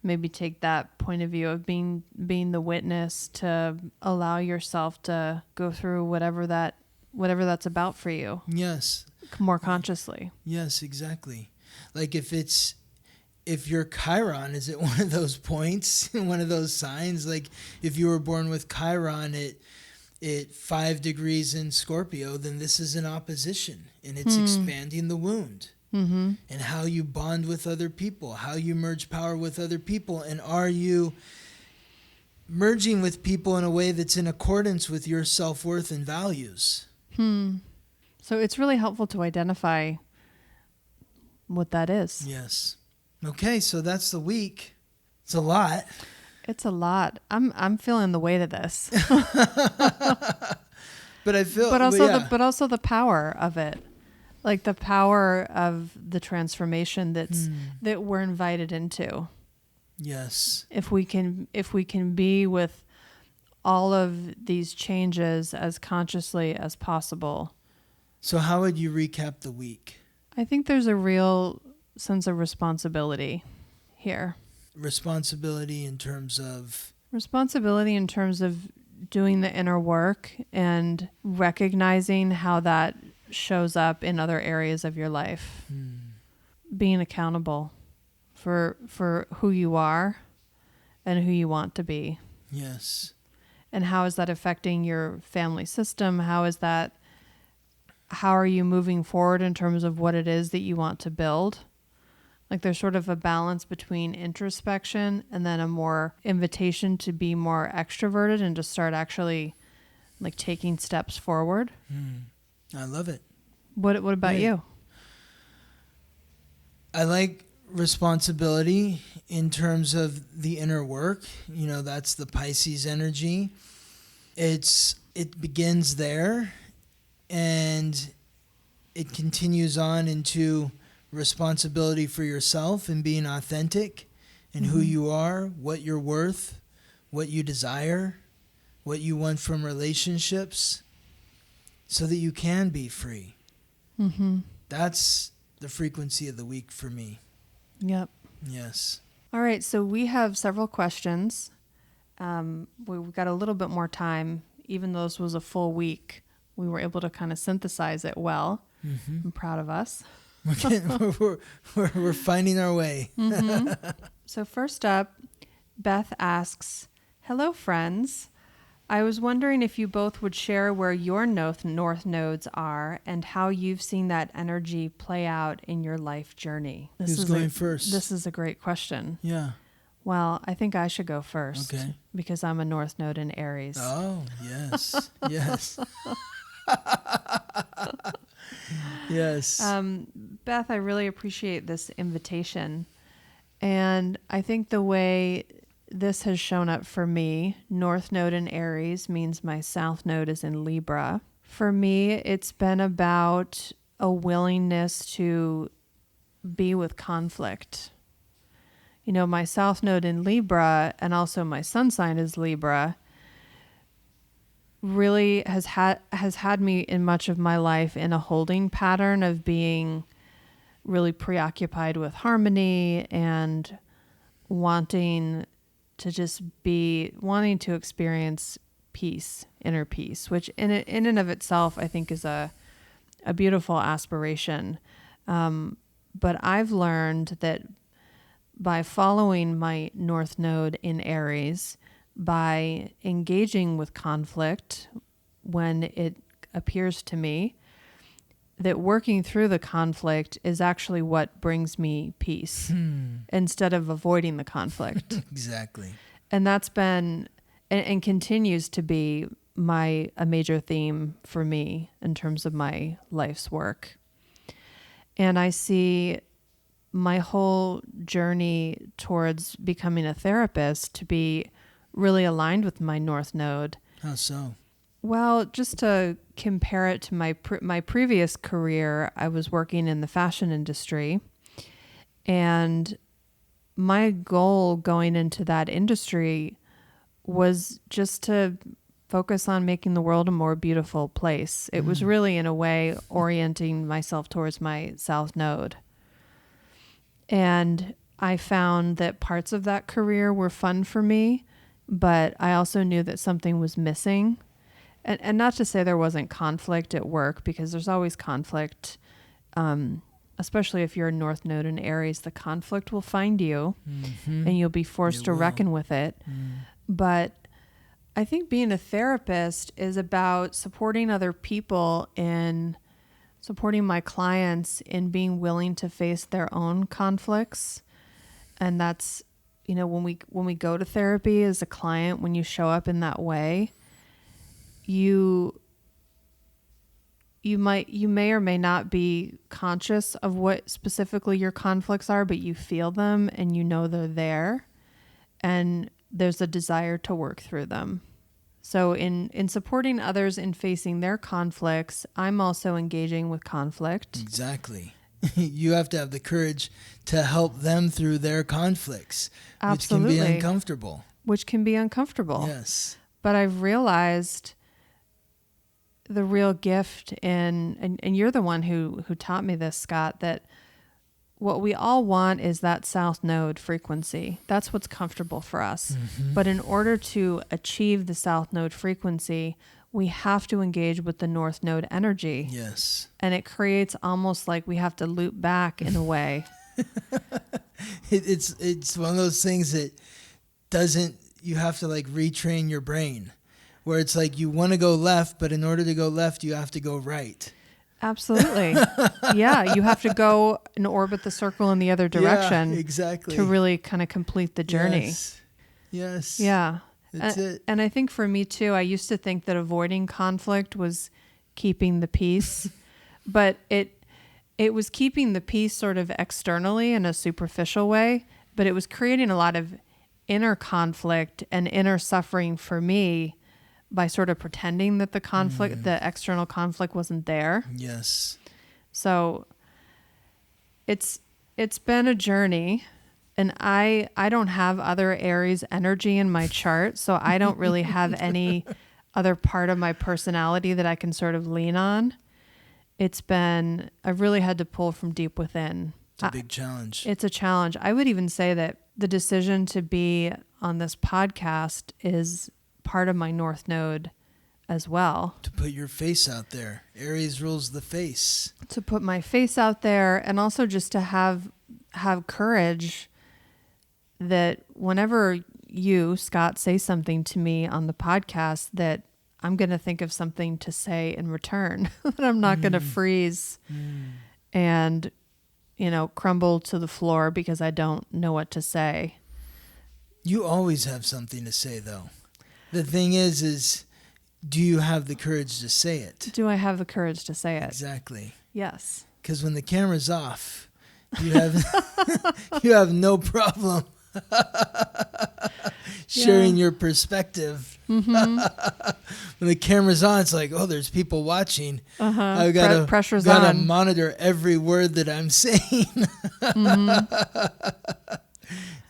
maybe take that point of view of being the witness to allow yourself to go through whatever that's about for you. Yes. More consciously. Yes, exactly. Like if your Chiron is at one of those points, one of those signs, like if you were born with Chiron at 5 degrees in Scorpio, then this is an opposition, and it's expanding the wound. And how you bond with other people, how you merge power with other people, and are you merging with people in a way that's in accordance with your self-worth and values? So it's really helpful to identify what that is. Yes. Okay, so that's the week. It's a lot. It's a lot. I'm feeling the weight of this. But I feel but also the power of it. Like the power of the transformation that we're invited into. Yes. If we can be with all of these changes as consciously as possible. So how would you recap the week? I think there's a real sense of responsibility here. Responsibility in terms of doing the inner work and recognizing how that shows up in other areas of your life. Being accountable for who you are and who you want to be. Yes. And how is that affecting your family system? How are you moving forward in terms of what it is that you want to build? Like there's sort of a balance between introspection and then a more invitation to be more extroverted and to start actually like taking steps forward. I love it. What about you? I like responsibility in terms of the inner work. You know, that's the Pisces energy. It begins there and it continues on into responsibility for yourself and being authentic and who you are, what you're worth, what you desire, what you want from relationships, so that you can be free. That's the frequency of the week for me. Yep. Yes. All right. So we have several questions. We've got a little bit more time. Even though this was a full week, we were able to kind of synthesize it well. I'm proud of us. We're finding our way. So first up, Beth asks, "Hello, friends. I was wondering if you both would share where your north nodes are and how you've seen that energy play out in your life journey." Who's going first? This is a great question. Yeah. Well, I think I should go first. Okay. Because I'm a north node in Aries. Oh, yes. Yes. Yes. Beth, I really appreciate this invitation. And I think the way this has shown up for me, North Node in Aries means my South Node is in Libra. For me, it's been about a willingness to be with conflict. You know, my South Node in Libra and also my Sun sign is Libra really has had me in much of my life in a holding pattern of being really preoccupied with harmony and wanting to experience peace, inner peace, which in and of itself I think is a beautiful aspiration. But I've learned that by following my North Node in Aries, by engaging with conflict when it appears to me, that working through the conflict is actually what brings me peace instead of avoiding the conflict. Exactly. And that's been and continues to be a major theme for me in terms of my life's work. And I see my whole journey towards becoming a therapist to be really aligned with my North Node. How so? Well, just to compare it to my previous career, I was working in the fashion industry, and my goal going into that industry was just to focus on making the world a more beautiful place. It was really, in a way, orienting myself towards my South Node. And I found that parts of that career were fun for me, but I also knew that something was missing. And not to say there wasn't conflict at work, because there's always conflict, especially if you're a North Node in Aries. The conflict will find you, and you'll be forced to reckon with it. But I think being a therapist is about supporting other people in supporting my clients in being willing to face their own conflicts. And that's, when we go to therapy as a client, when you show up in that way, you may or may not be conscious of what specifically your conflicts are, but you feel them and you know they're there, and there's a desire to work through them. So in supporting others in facing their conflicts, I'm also engaging with conflict. Exactly. You have to have the courage to help them through their conflicts, Absolutely. which can be uncomfortable. Which can be uncomfortable. Yes. But I've realized the real gift and you're the one who taught me this, Scott, that what we all want is that South Node frequency. That's what's comfortable for us. But in order to achieve the South Node frequency, we have to engage with the North Node energy. Yes. And it creates almost like we have to loop back in a way. It's one of those things that you have to like retrain your brain, where it's like you want to go left, but in order to go left, you have to go right. Absolutely. Yeah, you have to go and orbit the circle in the other direction. Yeah, exactly. To really kind of complete the journey. Yes. Yeah. That's it. And I think for me too, I used to think that avoiding conflict was keeping the peace, but it was keeping the peace sort of externally in a superficial way, but it was creating a lot of inner conflict and inner suffering for me by sort of pretending that the conflict, the external conflict wasn't there. Yes. So it's been a journey, and I don't have other Aries energy in my chart, so I don't really have any other part of my personality that I can sort of lean on. I've really had to pull from deep within. It's a big challenge. It's a challenge. I would even say that the decision to be on this podcast is part of my North Node as well. To put your face out there. Aries rules the face. To put my face out there, and also just to have courage that whenever you, Scott, say something to me on the podcast, that I'm going to think of something to say in return. That I'm not going to freeze and, crumble to the floor because I don't know what to say. You always have something to say, though. The thing is, do you have the courage to say it? Do I have the courage to say it? Exactly. Yes. Because when the camera's off, you have no problem sharing your perspective. When the camera's on, it's like, oh, there's people watching. I gotta monitor every word that I'm saying.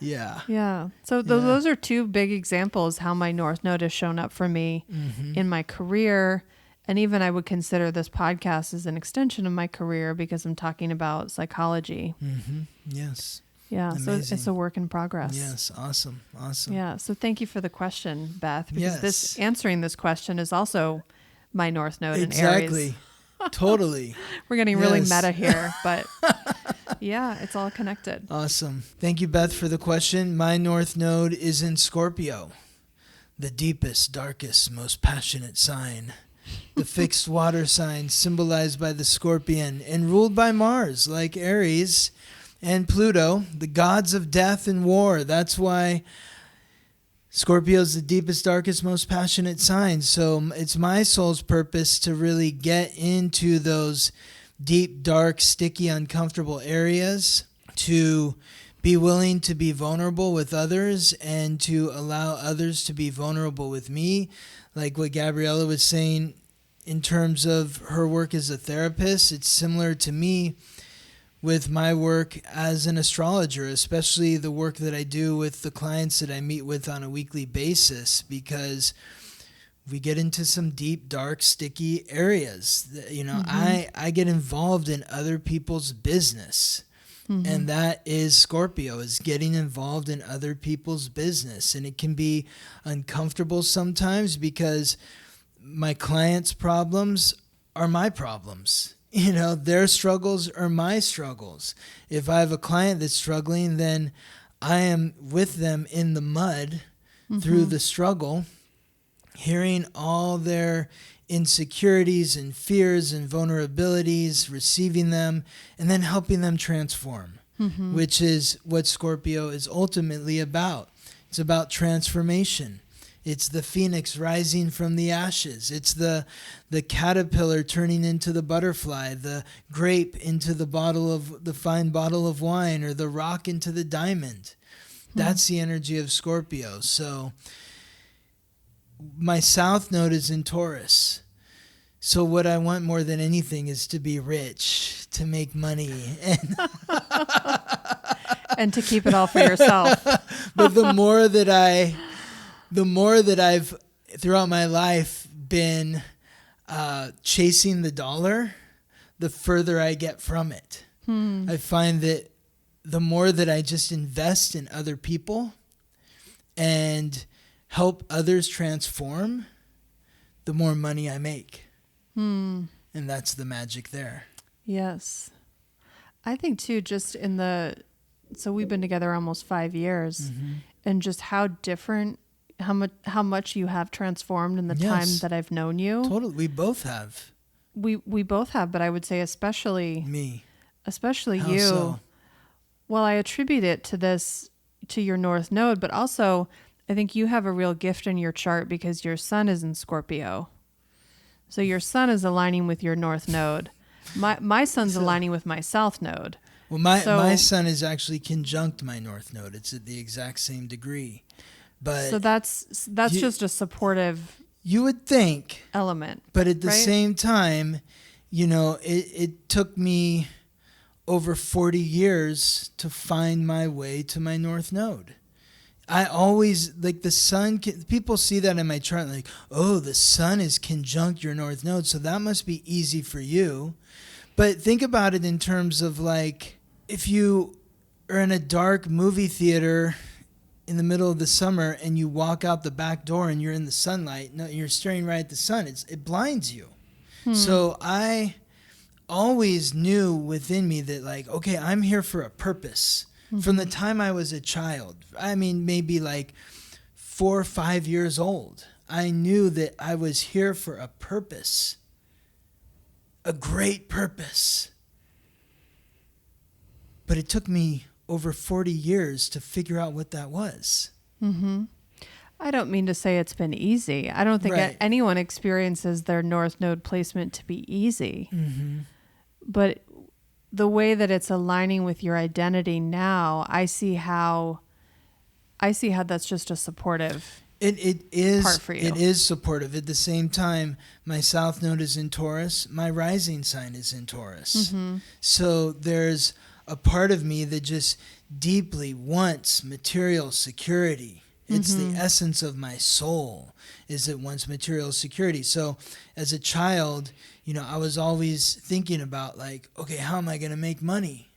Yeah. Yeah. So those are two big examples how my North Node has shown up for me in my career. And even I would consider this podcast as an extension of my career because I'm talking about psychology. Yes. Yeah. Amazing. So it's a work in progress. Yes. Awesome. Yeah. So thank you for the question, Beth, because answering this question is also my North Node in Aries. Exactly. Totally. We're getting really meta here, but yeah, it's all connected. Awesome. Thank you, Beth, for the question. My North Node is in Scorpio, the deepest, darkest, most passionate sign. The fixed water sign symbolized by the scorpion and ruled by Mars, like Aries and Pluto, the gods of death and war. That's why Scorpio is the deepest, darkest, most passionate sign. So it's my soul's purpose to really get into those deep, dark, sticky, uncomfortable areas, to be willing to be vulnerable with others and to allow others to be vulnerable with me. Like what Gabriella was saying in terms of her work as a therapist, it's similar to me with my work as an astrologer, especially the work that I do with the clients that I meet with on a weekly basis, because we get into some deep, dark, sticky areas. I get involved in other people's business. And that is Scorpio, is getting involved in other people's business. And it can be uncomfortable sometimes because my clients' problems are my problems. Their struggles are my struggles. If I have a client that's struggling, then I am with them in the mud through the struggle, hearing all their insecurities and fears and vulnerabilities, receiving them, and then helping them transform, which is what Scorpio is ultimately about. It's about transformation. It's the phoenix rising from the ashes. It's the caterpillar turning into the butterfly, the grape into the fine bottle of wine, or the rock into the diamond. That's the energy of Scorpio. So my south node is in Taurus. So what I want more than anything is to be rich, to make money, and to keep it all for yourself. But the more that I've throughout my life been chasing the dollar, the further I get from it. I find that the more that I just invest in other people and help others transform, the more money I make. And that's the magic there. Yes. I think too, just so we've been together almost 5 years, and just how different, how much you have transformed in the time that I've known you. Totally. We both have. We both have, but I would say especially me. Especially How you. so? Well, I attribute it to your North Node, but also I think you have a real gift in your chart because your sun is in Scorpio. So your sun is aligning with your North Node. My sun's aligning with my South Node. Well, my sun is actually conjunct my North Node. It's at the exact same degree. But so that's just a supportive, you would think, element. But at the same time, it took me over 40 years to find my way to my North Node. I always, the sun, people see that in my chart, like, oh, the sun is conjunct your North Node, so that must be easy for you. But think about it in terms of, if you are in a dark movie theater in the middle of the summer and you walk out the back door and you're in the sunlight, you're staring right at the sun, it blinds you. So I always knew within me that, okay, I'm here for a purpose. From the time I was a child, maybe 4 or 5 years old, I knew that I was here for a purpose, a great purpose. But it took me over 40 years to figure out what that was. I don't mean to say it's been easy. I don't think anyone experiences their North Node placement to be easy. But the way that it's aligning with your identity now, I see how that's just a supportive it is part for you. It is supportive. At the same time, my South Node is in Taurus. My rising sign is in Taurus. So there's a part of me that just deeply wants material security. It's the essence of my soul, is it wants material security. So as a child, I was always thinking about okay, how am I going to make money?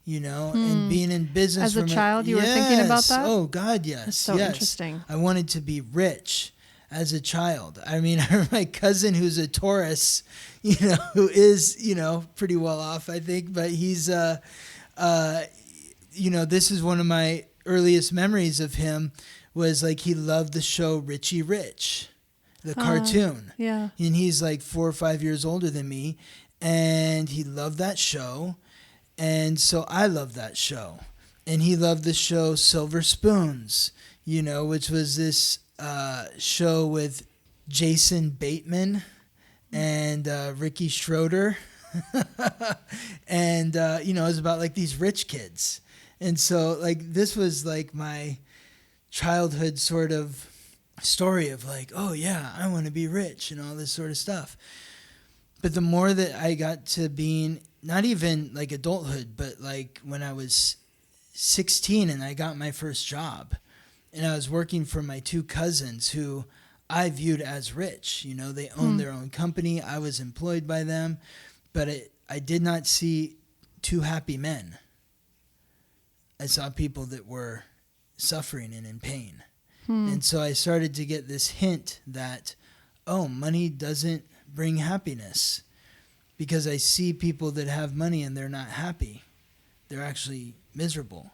And being in business. As a child, you were thinking about that? Oh God, yes. That's so interesting. I wanted to be rich as a child. I remember my cousin who's a Taurus, who is, pretty well off, I think, but he's, this is one of my earliest memories of him was he loved the show Richie Rich, the cartoon. Yeah. And he's 4 or 5 years older than me, and he loved that show. And so I loved that show. And he loved the show Silver Spoons, which was this show with Jason Bateman and Ricky Schroeder. And, it was about these rich kids. And so this was my childhood sort of story of oh yeah, I want to be rich and all this sort of stuff. But the more that I got to being not even like adulthood, but like when I was 16 and I got my first job, and I was working for my two cousins who I viewed as rich. You know, they owned their own company. I was employed by them, but I did not see two happy men. I saw people that were suffering and in pain. And so I started to get this hint that, oh, money doesn't bring happiness, because I see people that have money and they're not happy. They're actually miserable.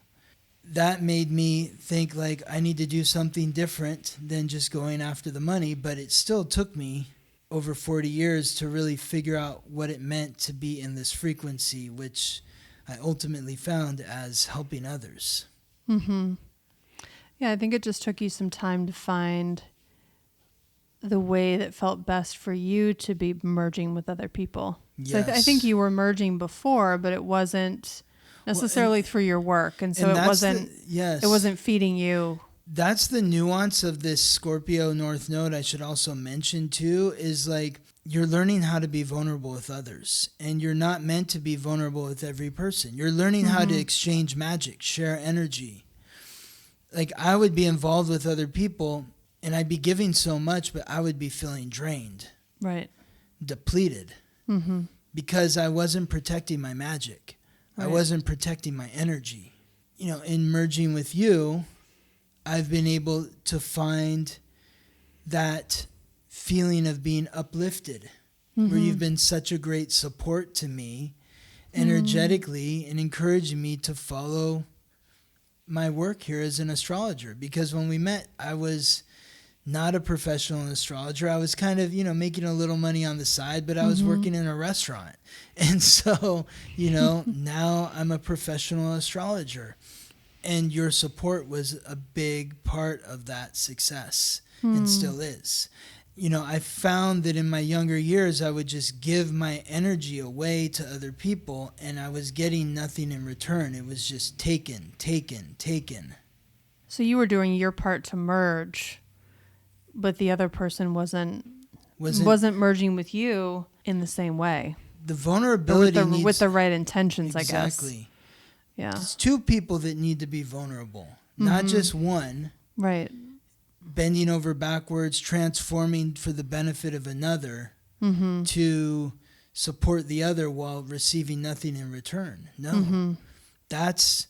That made me think like I need to do something different than just going after the money, but it still took me over 40 years to really figure out what it meant to be in this frequency, which I ultimately found as helping others. Mm-hmm. Yeah, I think it just took you some time to find the way that felt best for you to be merging with other people. Yes. So I think you were merging before, but it wasn't necessarily through your work. And so it wasn't feeding you. That's the nuance of this Scorpio North Node. I should also mention too, is like you're learning how to be vulnerable with others, and you're not meant to be vulnerable with every person. You're learning how to exchange magic, share energy. Like I would be involved with other people and I'd be giving so much, but I would be feeling drained, right, depleted, because I wasn't protecting my magic. Right. I wasn't protecting my energy. You know, in merging with you, I've been able to find that feeling of being uplifted, where you've been such a great support to me energetically and encouraging me to follow my work here as an astrologer. Because when we met, I was not a professional astrologer. I was kind of, making a little money on the side, but I was working in a restaurant. And so, now I'm a professional astrologer. And your support was a big part of that success and still is. I found that in my younger years, I would just give my energy away to other people, and I was getting nothing in return. It was just taken. So you were doing your part to merge, but the other person wasn't merging with you in the same way. The vulnerability with the right intentions, I guess. Exactly. Yeah. It's two people that need to be vulnerable, not just one. Right. Bending over backwards, transforming for the benefit of another to support the other while receiving nothing in return. No, that's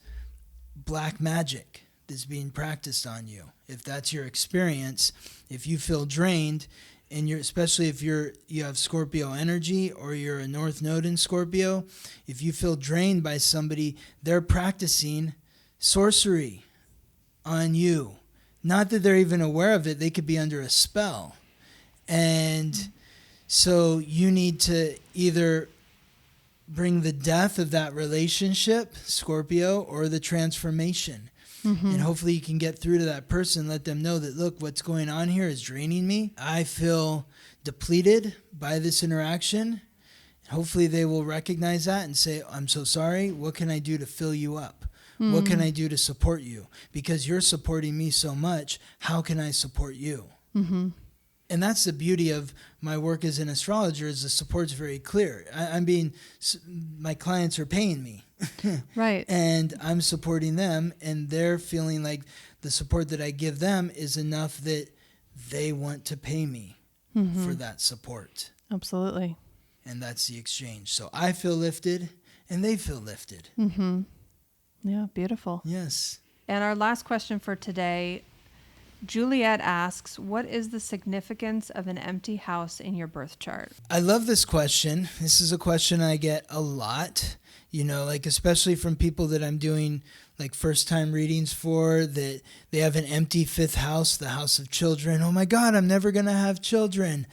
black magic that's being practiced on you. If that's your experience, if you feel drained, and especially if you have Scorpio energy or you're a North Node in Scorpio, if you feel drained by somebody, they're practicing sorcery on you. Not that they're even aware of it. They could be under a spell. And so you need to either bring the death of that relationship, Scorpio, or the transformation. And hopefully you can get through to that person, let them know that, look, what's going on here is draining me. I feel depleted by this interaction. Hopefully they will recognize that and say, I'm so sorry. What can I do to fill you up? What can I do to support you? Because you're supporting me so much, how can I support you? And that's the beauty of my work as an astrologer, is the support's very clear. My clients are paying me. Right. And I'm supporting them, and they're feeling like the support that I give them is enough that they want to pay me for that support. Absolutely. And that's the exchange. So I feel lifted, and they feel lifted. Yeah, beautiful. Yes. And our last question for today, Juliet asks, what is the significance of an empty house in your birth chart? I love this question. This is a question I get a lot, especially from people that I'm doing like first time readings for, that they have an empty fifth house, the house of children. Oh my God, I'm never going to have children.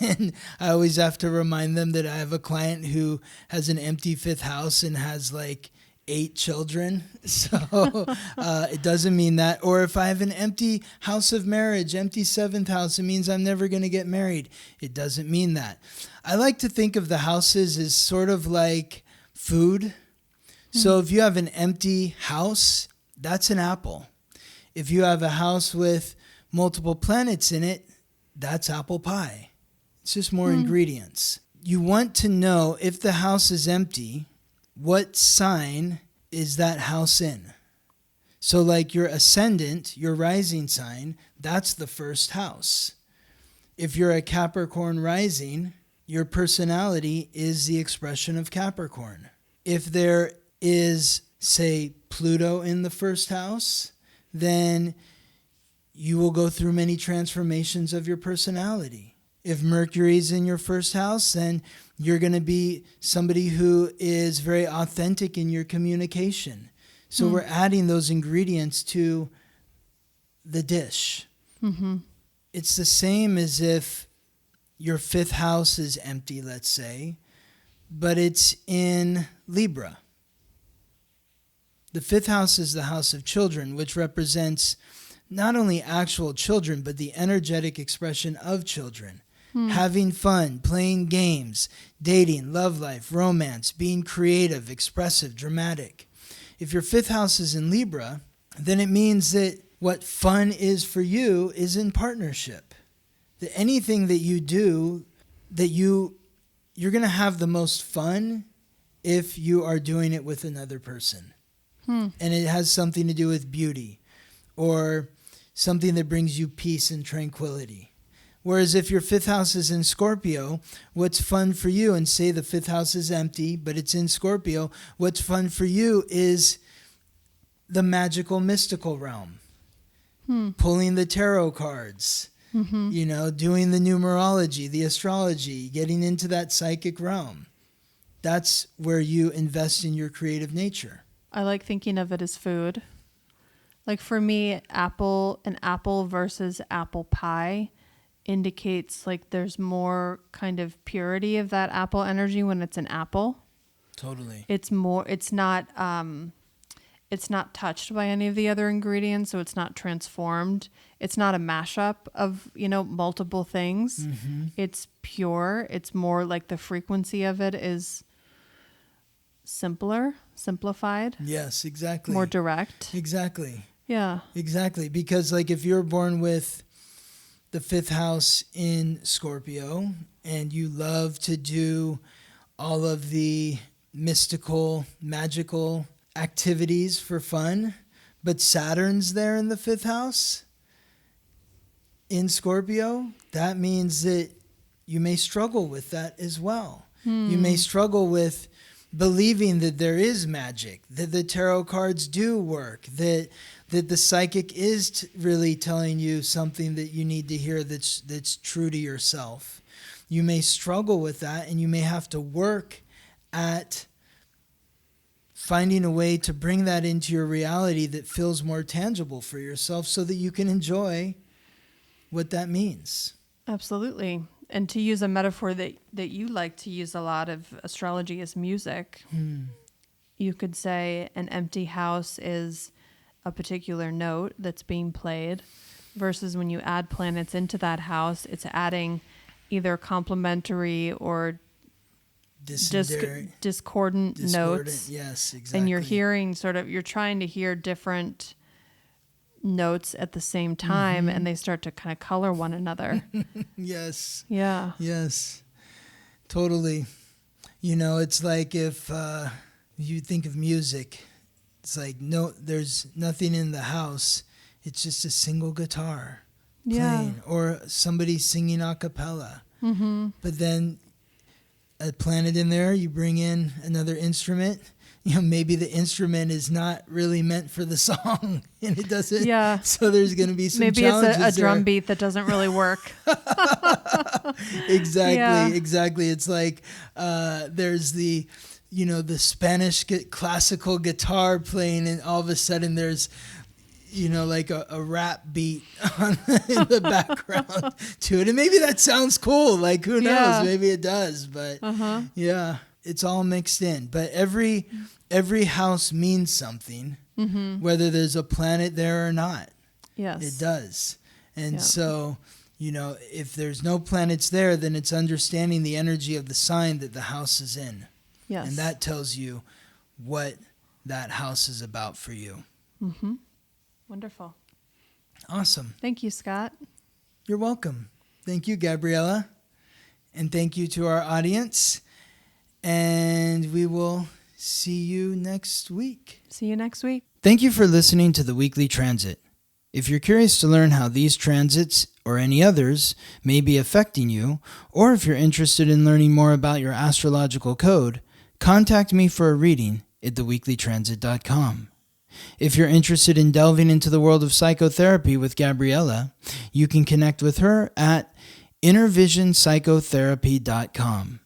And I always have to remind them that I have a client who has an empty fifth house and has like 8 children. So it doesn't mean that. Or if I have an empty house of marriage, empty 7th house, it means I'm never going to get married. It doesn't mean that. I like to think of the houses as sort of like food. So if you have an empty house, that's an apple. If you have a house with multiple planets in it, that's apple pie. It's just more ingredients. you want to know if the house is empty, what sign is that house in? So like your ascendant, your rising sign, that's the first house. If you're a Capricorn rising, your personality is the expression of Capricorn. If there is, say, Pluto in the first house, then you will go through many transformations of your personality. If Mercury's in your first house, then you're going to be somebody who is very authentic in your communication. So we're adding those ingredients to the dish. Mm-hmm. It's the same as if your fifth house is empty, let's say, but it's in Libra. The fifth house is the house of children, which represents not only actual children, but the energetic expression of children. Having fun, playing games, dating, love life, romance, being creative, expressive, dramatic. If your fifth house is in Libra, then it means that what fun is for you is in partnership. That anything that you do, that you're going to have the most fun if you are doing it with another person. And it has something to do with beauty or something that brings you peace and tranquility. Whereas if your fifth house is in Scorpio, what's fun for you, and say the fifth house is empty, but it's in Scorpio, what's fun for you is the magical, mystical realm. Pulling the tarot cards, doing the numerology, the astrology, getting into that psychic realm. That's where you invest in your creative nature. I like thinking of it as food. Like for me, an apple versus apple pie indicates like there's more kind of purity of that apple energy when it's an apple. Totally. It's not touched by any of the other ingredients, so it's not transformed. It's not a mashup of, multiple things. It's pure. It's more like the frequency of it is simplified. Yes, exactly. More direct. Exactly. Yeah. Exactly. Because like if you're born with the fifth house in Scorpio and you love to do all of the mystical, magical activities for fun, but Saturn's there in the fifth house in Scorpio, that means that you may struggle with that as well. You may struggle with believing that there is magic, that the tarot cards do work, that the psychic is really telling you something that you need to hear that's true to yourself. You may struggle with that, and you may have to work at finding a way to bring that into your reality that feels more tangible for yourself so that you can enjoy what that means. Absolutely. And to use a metaphor that you like to use a lot of astrology is music. You could say an empty house is a particular note that's being played versus when you add planets into that house, it's adding either complementary or discordant notes. Yes, exactly. And you're hearing you're trying to hear different notes at the same time, and they start to kind of color one another. Yes. Yeah. Yes. Totally. It's like if you think of music, it's like there's nothing in the house. It's just a single guitar playing or somebody singing a cappella. But then a planet in there, you bring in another instrument. Maybe the instrument is not really meant for the song, and it doesn't. Yeah. So there's going to be some challenges. Maybe it's a drum beat that doesn't really work. Exactly. Yeah. Exactly. It's like there's the Spanish classical guitar playing, and all of a sudden there's like a rap beat in the background to it. And maybe that sounds cool. Like, who knows? Maybe it does. But yeah, it's all mixed in. But every house means something, whether there's a planet there or not. Yes. It does. And so, if there's no planets there, then it's understanding the energy of the sign that the house is in. Yes. And that tells you what that house is about for you. Wonderful. Awesome. Thank you, Scott. You're welcome. Thank you, Gabriella. And thank you to our audience. And we will see you next week. See you next week. Thank you for listening to the Weekly Transit. If you're curious to learn how these transits or any others may be affecting you, or if you're interested in learning more about your astrological code, contact me for a reading at theweeklytransit.com. If you're interested in delving into the world of psychotherapy with Gabriella, you can connect with her at innervisionpsychotherapy.com.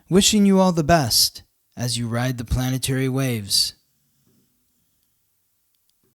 Wishing you all the best as you ride the planetary waves.